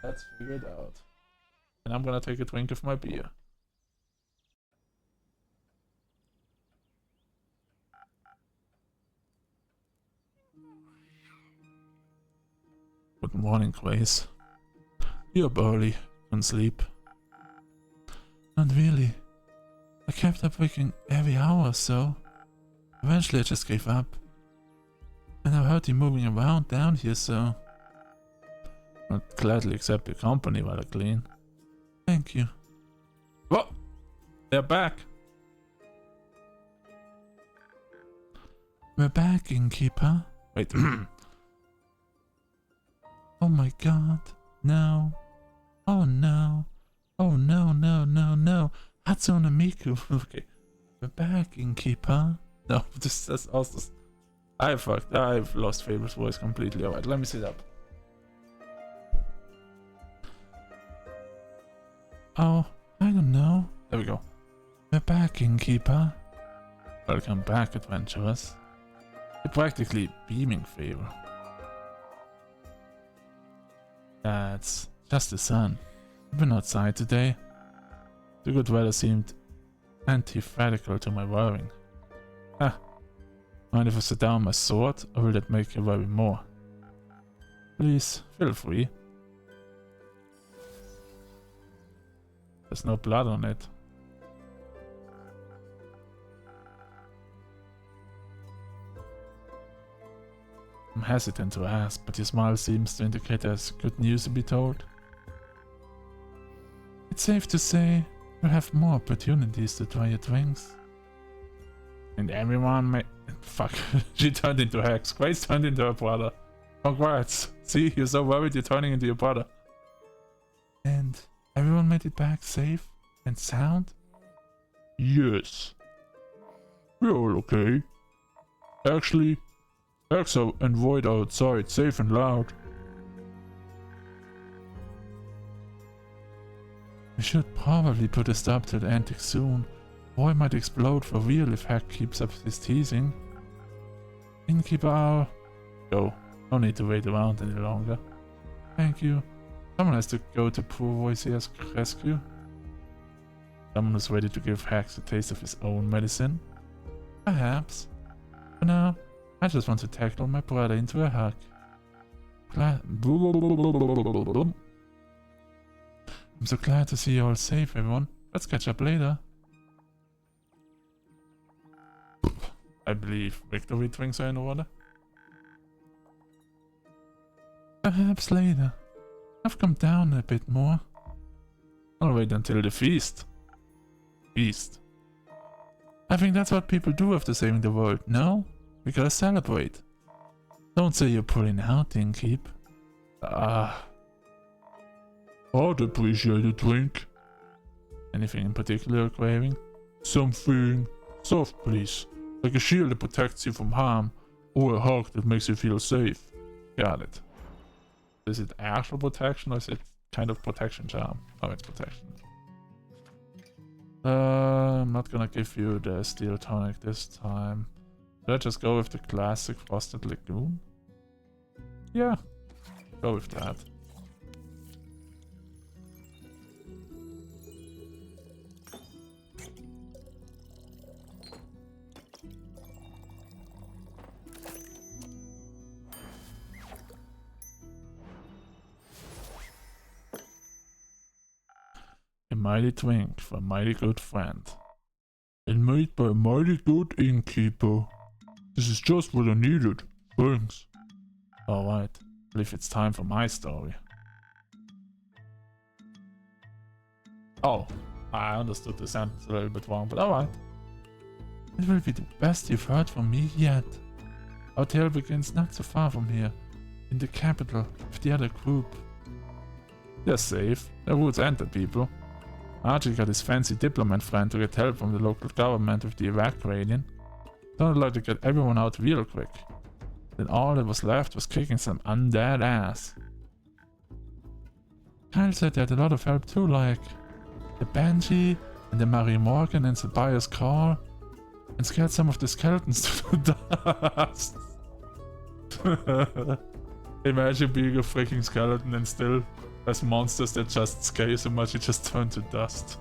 Let's figure it out. And I'm gonna take a drink of my beer. Good morning, Grace. You're up early. Couldn't sleep. Not really. I kept up working every hour or so. Eventually I just gave up. And I heard you moving around down here, so... I'll gladly accept your company while I clean. Thank you. Whoa! They're back! We're back, innkeeper. Wait. Oh my god. No. Oh no. Oh no, no, no, no. Hatsune Miku. Okay. We're back, innkeeper. No, that's also... I've lost Fable's voice completely. Alright, let me sit up. Oh, I don't know. There we go. We're back, innkeeper. Welcome back, adventurers. You're practically beaming, Fable. That's just the sun. I've been outside today. The good weather seemed antithetical to my worrying. Ah, mind if I sit down my sword, or will that make you worry more? Please, feel free. There's no blood on it. I'm hesitant to ask, but your smile seems to indicate there's good news to be told. It's safe to say you'll have more opportunities to try your drinks. And everyone may... Fuck, she turned into Hex. Grace turned into her brother. Congrats. See, you're so worried you're turning into your brother. And everyone made it back safe and sound? Yes. We're all okay. Actually, Hexa and Void are outside, safe and loud. We should probably put a stop to the antics soon. Void might explode for real if Hex keeps up his teasing. Innkeeper Owl. Go. No need to wait around any longer. Thank you. Someone has to go to poor Voice's rescue. Someone who's ready to give Hex a taste of his own medicine. Perhaps. For now, I just want to tackle my brother into a hug. I'm so glad to see you all safe, everyone. Let's catch up later. I believe victory drinks are in order. Perhaps later. I've come down a bit more. I'll wait until the feast. Feast. I think that's what people do after saving the world, no? We gotta celebrate. Don't say you're pulling out, Innkeep. I'd appreciate a drink. Anything in particular craving? Something soft, please. Like a shield that protects you from harm, or a hug that makes you feel safe. Got it. Is it actual protection or is it kind of protection charm? Oh, it's protection. I'm not gonna give you the steel tonic this time. Let's just go with the classic Frosted Lagoon. Yeah, go with that. A mighty drink for a mighty good friend. And made by a mighty good innkeeper. This is just what I needed. Thanks. Alright, I believe it's time for my story. Oh, I understood the sentence a little bit wrong, but alright. It will be the best you've heard from me yet. Our tale begins not so far from here, in the capital with the other group. They're safe. The rules end the people. Archie got his fancy diplomat friend to get help from the local government with the evacuating. Sounded like to get everyone out real quick. Then all that was left was kicking some undead ass. Kyle said they had a lot of help too, like the Banshee and the Mary Morgan and Sabia's Call, and scared some of the skeletons to dust. Imagine being a freaking skeleton and still there's monsters that just scare you so much you just turn to dust.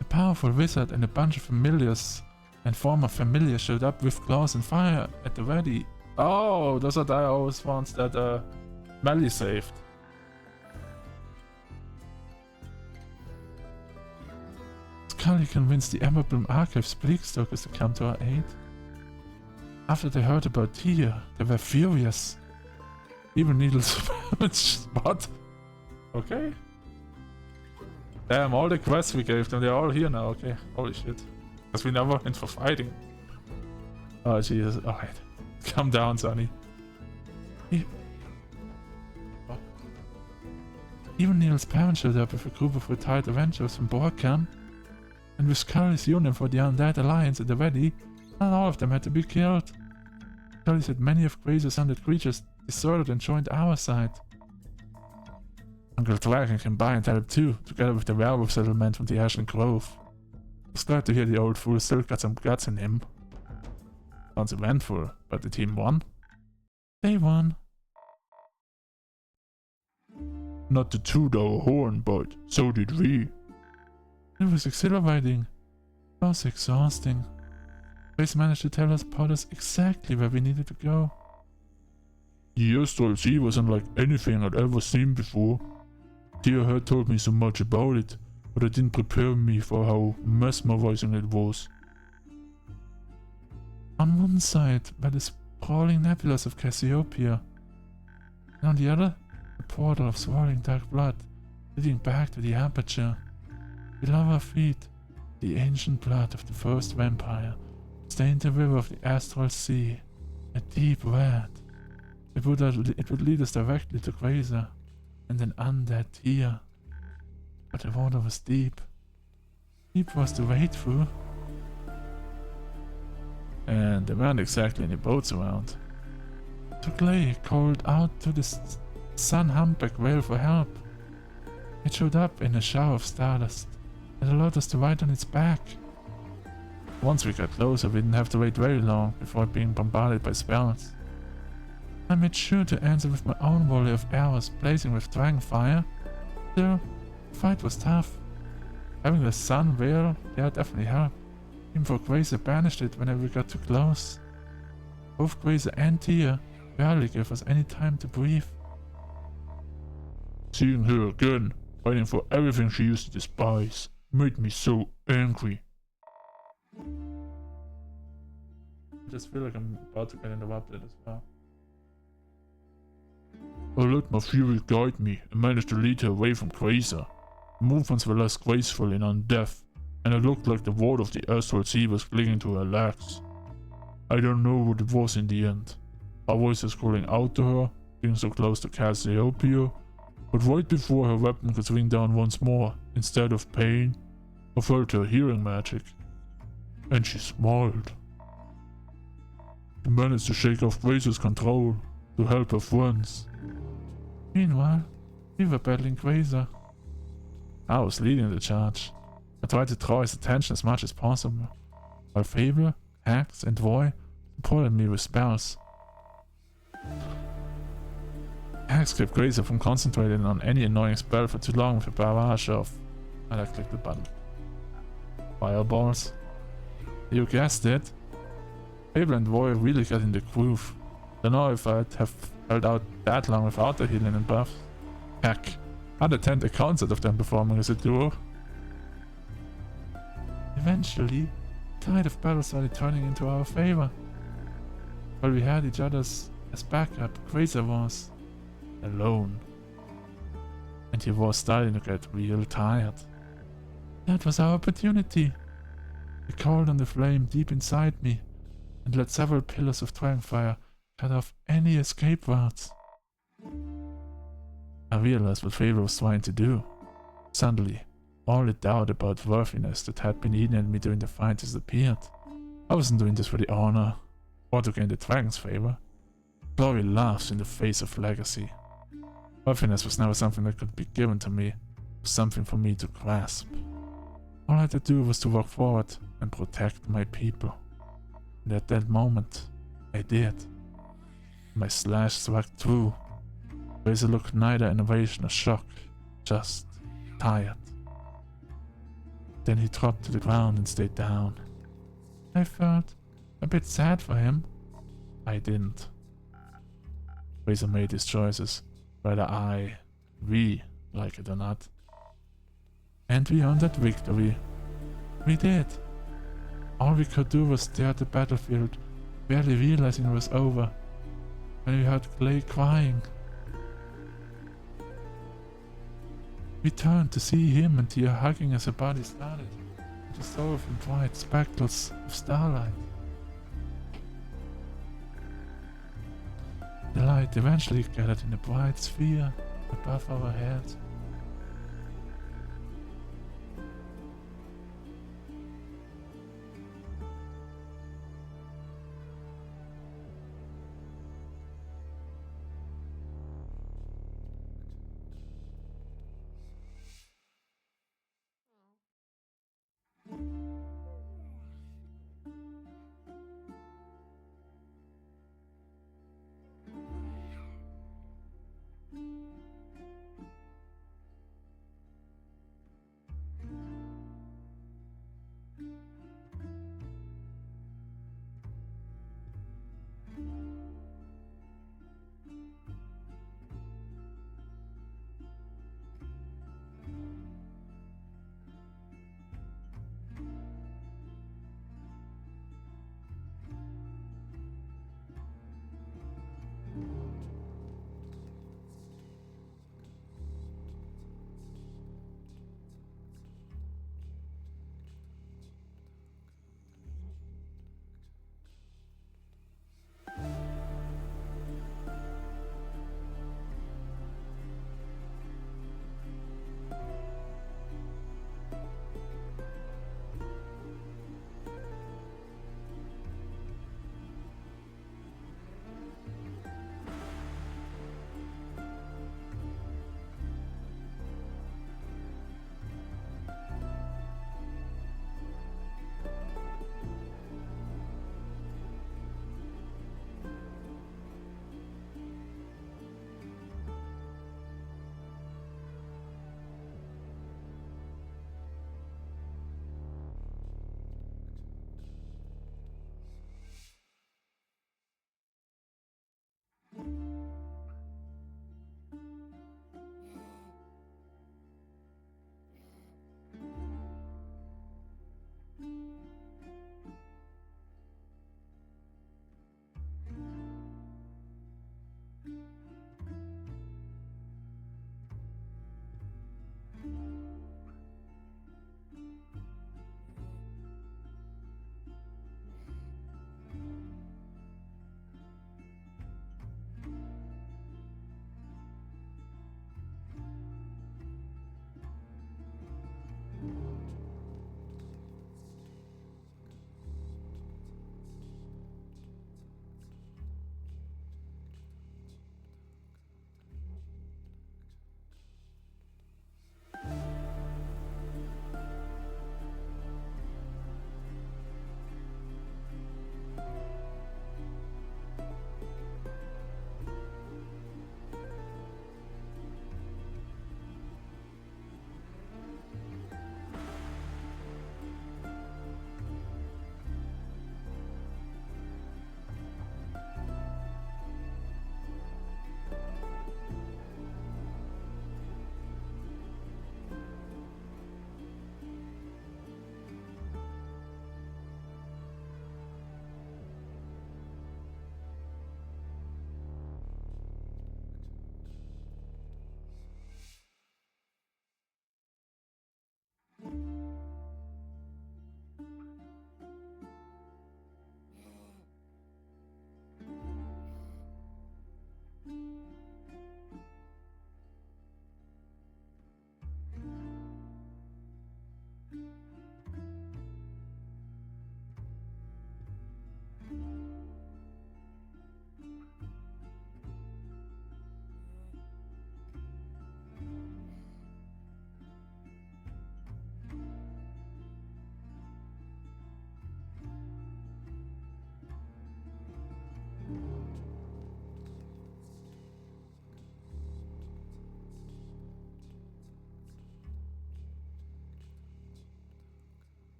A powerful wizard and a bunch of familiars and former familiars showed up with claws and fire at the ready. Oh, those are the always ones that Melly saved. Scully convinced the Emberbloom Archives Bleakstalkers to come to our aid. After they heard about Tia, they were furious. Even Needles. What? Okay. Damn, all the quests we gave them, they're all here now, okay. Holy shit. Because we never went for fighting. Oh, Jesus. Alright. Calm down, Sonny. Even Neil's parents showed up with a group of retired Avengers from Borkham, and with Scully's unit for the Undead Alliance at the ready, not all of them had to be killed. Scully said many of Grazer's undead creatures deserted and joined our side. Uncle Dragon came by and helped too, together with the werewolf settlement from the Ashland Grove. I was glad to hear the old fool still got some guts in him. Sounds eventful, but the team won? They won. Not to toot our horn, but so did we. It was exhilarating. It was exhausting. Grace managed to tell us Potters exactly where we needed to go. The Astral Sea was unlike anything I'd ever seen before. Tia had told me so much about it, but it didn't prepare me for how mesmerizing it was. On one side were the sprawling nebulas of Cassiopeia, and on the other, the portal of swirling dark blood leading back to the aperture. Below our feet, the ancient blood of the first vampire stained the river of the Astral Sea, a deep red. It would lead us directly to Grazer and an undead Tia. But the water was deep. Deep was to wade through. And there weren't exactly any boats around. Clay called out to the sun humpback whale for help. It showed up in a shower of stardust and allowed us to ride on its back. Once we got closer, we didn't have to wait very long before being bombarded by spells. I made sure to answer with my own volley of arrows blazing with dragon fire. Still, the fight was tough. Having the sun veil there definitely helped. Even for Grazer banished it whenever we got too close. Both Grazer and Tia barely gave us any time to breathe. Seeing her again, fighting for everything she used to despise, made me so angry. I just feel like I'm about to get interrupted as well. I let my fury guide me and managed to lead her away from Grazer. Her movements were less graceful and undeaf, and it looked like the water of the Astral Sea was clinging to her legs. I don't know what it was in the end. Our voices calling out to her, being so close to Cassiopeia, but right before her weapon could swing down once more, instead of pain, I felt her healing magic. And she smiled. She managed to shake off Grazer's control to help her friends. Meanwhile, we were battling Grazer. I was leading the charge. I tried to draw his attention as much as possible, while Fable, Hax, and Roy supported me with spells. Hax kept Grazer from concentrating on any annoying spell for too long with a barrage of... I clicked the button. Fireballs. You guessed it. Fable and Roy really got in the groove. Don't know if I'd have held out that long without the healing and buffs. Heck, I'd attend a concert of them performing as a duo. Eventually, the tide of battle started turning into our favor. While we had each other's as backup, Grazer was alone. And he was starting to get real tired. That was our opportunity. I called on the flame deep inside me and let several pillars of dragonfire cut off any escape routes. I realized what Fable was trying to do. Suddenly, all the doubt about worthiness that had been eating at me during the fight disappeared. I wasn't doing this for the honor, or to gain the dragon's favor. Glory laughs in the face of legacy. Worthiness was never something that could be given to me, it was something for me to grasp. All I had to do was to walk forward and protect my people. And at that moment, I did. My slash struck through. Grazer looked neither innovation or shock, just tired. Then he dropped to the ground and stayed down. I felt a bit sad for him. I didn't. Grazer made his choices, whether we like it or not. And we earned that victory. We did. All we could do was stare at the battlefield, barely realizing it was over, when we heard Clay crying. We turned to see him and Tia hugging as her body started to dissolve in bright speckles of starlight. The light eventually gathered in a bright sphere above our heads,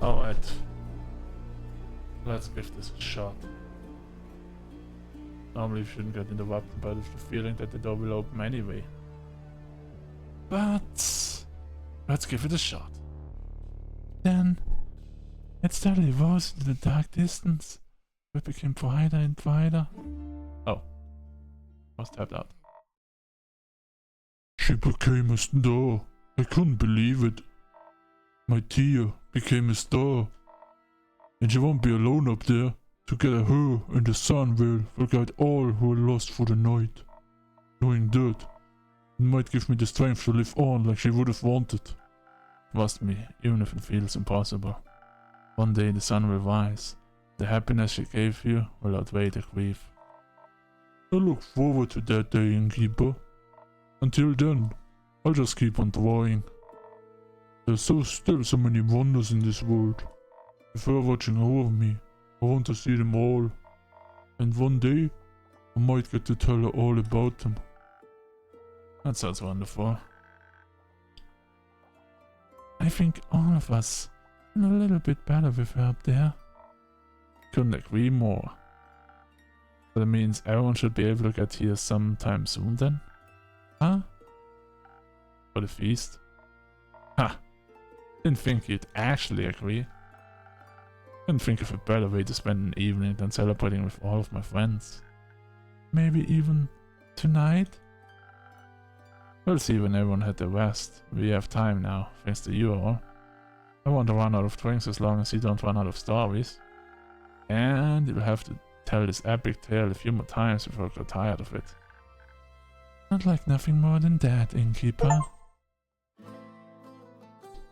Alright. Let's give this a shot. Normally we shouldn't get interrupted, but it's the feeling that the door will open anyway. But let's give it a shot. Then it steadily rose into the dark distance. It became brighter and brighter. Oh. Was tapped out. She became a star. I couldn't believe it. My Tia became a star. And she won't be alone up there. Together her and the sun will guide all who are lost for the night. Knowing that, it might give me the strength to live on like she would have wanted. Trust me, even if it feels impossible. One day the sun will rise. The happiness she gave you will outweigh the grief. I look forward to that day, Innkeeper. Until then, I'll just keep on drawing. There's still so many wonders in this world. If you're watching over me, I want to see them all. And one day, I might get to tell her all about them. That sounds wonderful. I think all of us are a little bit better with her up there. Couldn't agree more. That means everyone should be able to get here sometime soon then? Huh? For the feast? Ha! Didn't think you'd actually agree. Couldn't think of a better way to spend an evening than celebrating with all of my friends. Maybe even tonight? We'll see when everyone had their rest. We have time now, thanks to you all. I won't run out of drinks as long as you don't run out of stories. And you'll have to tell this epic tale a few more times before I get tired of it. I'd like nothing more than that, Innkeeper.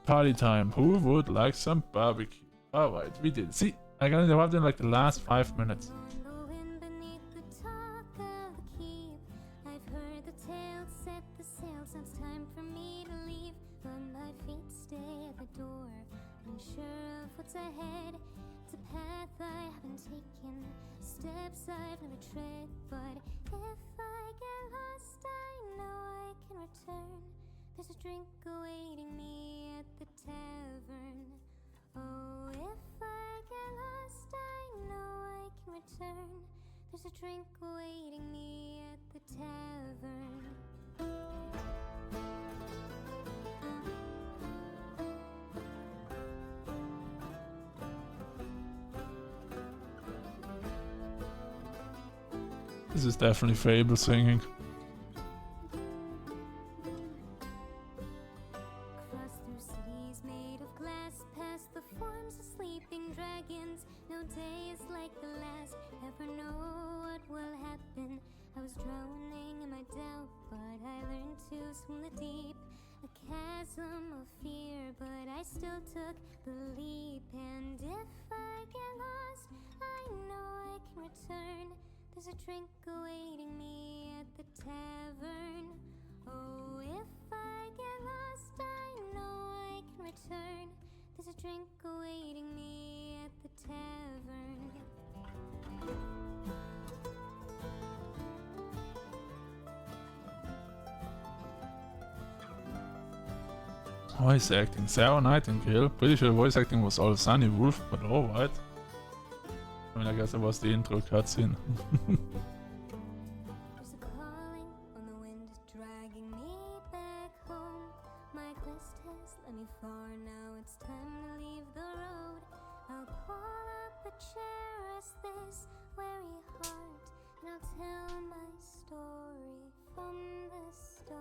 Party time. Who would like some barbecue? Alright, we did. See, I got interrupted in like the last 5 minutes. Ahead, it's a path I haven't taken, steps I've never tread, but if I get lost I know I can return. There's a drink awaiting me at the tavern. Oh, if I get lost I know I can return. There's a drink awaiting me at the tavern. This is definitely Fable singing. Cross through cities made of glass, past the forms of sleeping dragons. No day is like the last, never know what will happen. I was drowning in my doubt, but I learned to swim the deep. A chasm of fear, but I still took the leap. And if I get lost, I know I can return. There's a drink awaiting me at the tavern. Oh, if I get lost, I know I can return. There's a drink awaiting me at the tavern. Voice acting, Sarah Nightingale. Pretty sure voice acting was all Sunny Wolf, but alright. I mean, I guess it was the intro cutscene. There's a calling on the wind, dragging me back home. My quest has led me far, now it's time to leave the road. I'll pull up a chair, rest this weary heart, and I'll tell my story from the start.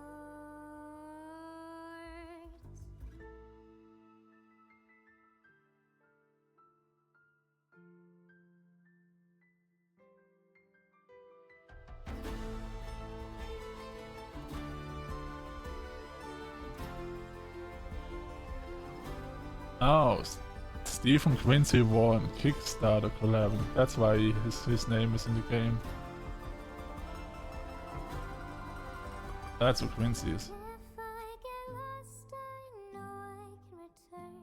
Oh, Stephen Quincy won Kickstarter collabing. That's why his name is in the game. That's who Quincy is. If I get lost, I know I can return.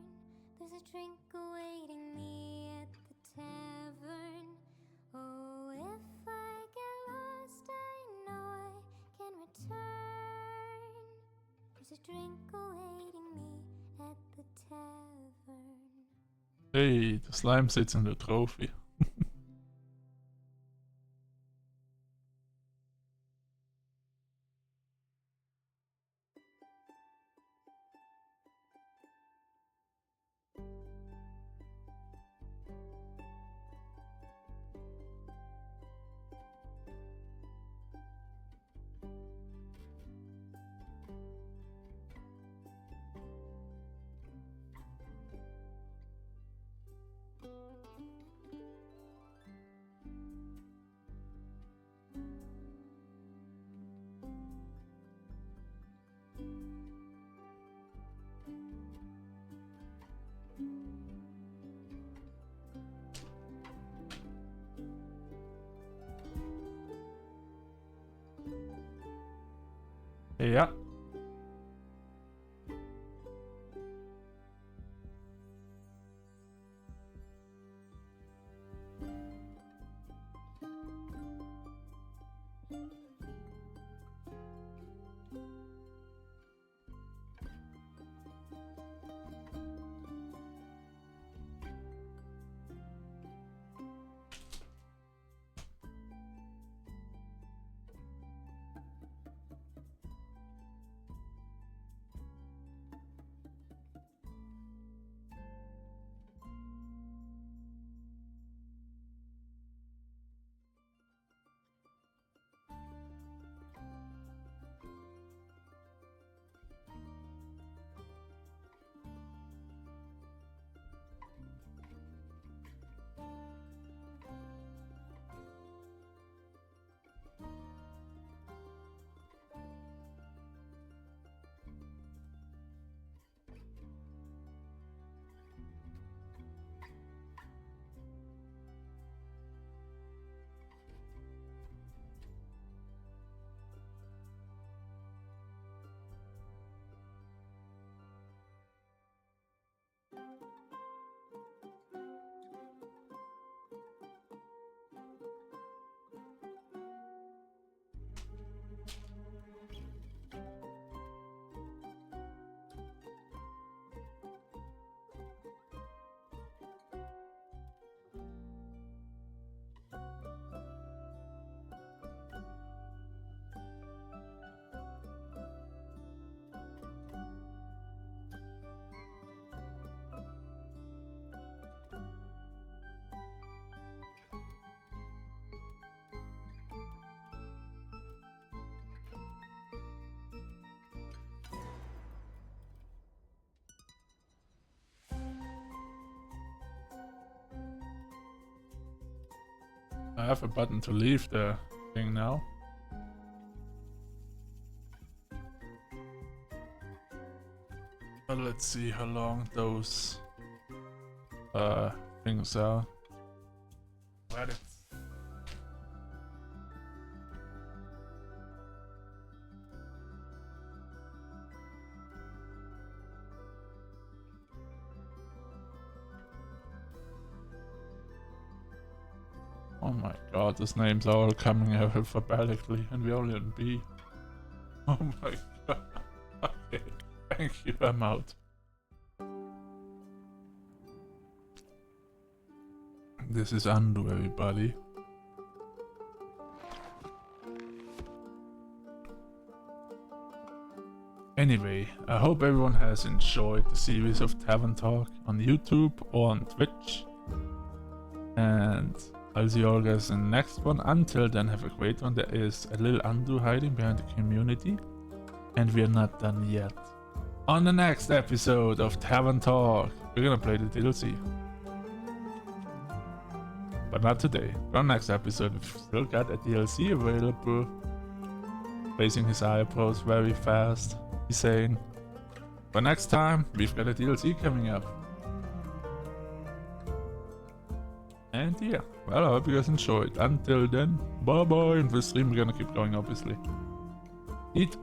There's a drink awaiting me at the tavern. Oh, if I get lost, I know I can return. There's a drink awaiting me at the tavern. Hey, the slime sits in the trophy. Ja. I have a button to leave the thing now. But let's see how long those things are. Reddit. Oh my god, those names are all coming out alphabetically and we're only on B. Oh my god. Okay, thank you, I'm out. This is undo, everybody. Anyway, I hope everyone has enjoyed the series of Tavern Talk on YouTube or on Twitch. And I'll see you all guys in the next one. Until then, have a great one. There is a little undo hiding behind the community. And we are not done yet. On the next episode of Tavern Talk, we're gonna play the DLC. But not today. But on the next episode, we've still got a DLC available. Raising his eyebrows very fast. He's saying, but next time, we've got a DLC coming up. And yeah, well, I hope you guys enjoyed. Until then, bye bye. And the stream we're gonna keep going, obviously. Eat.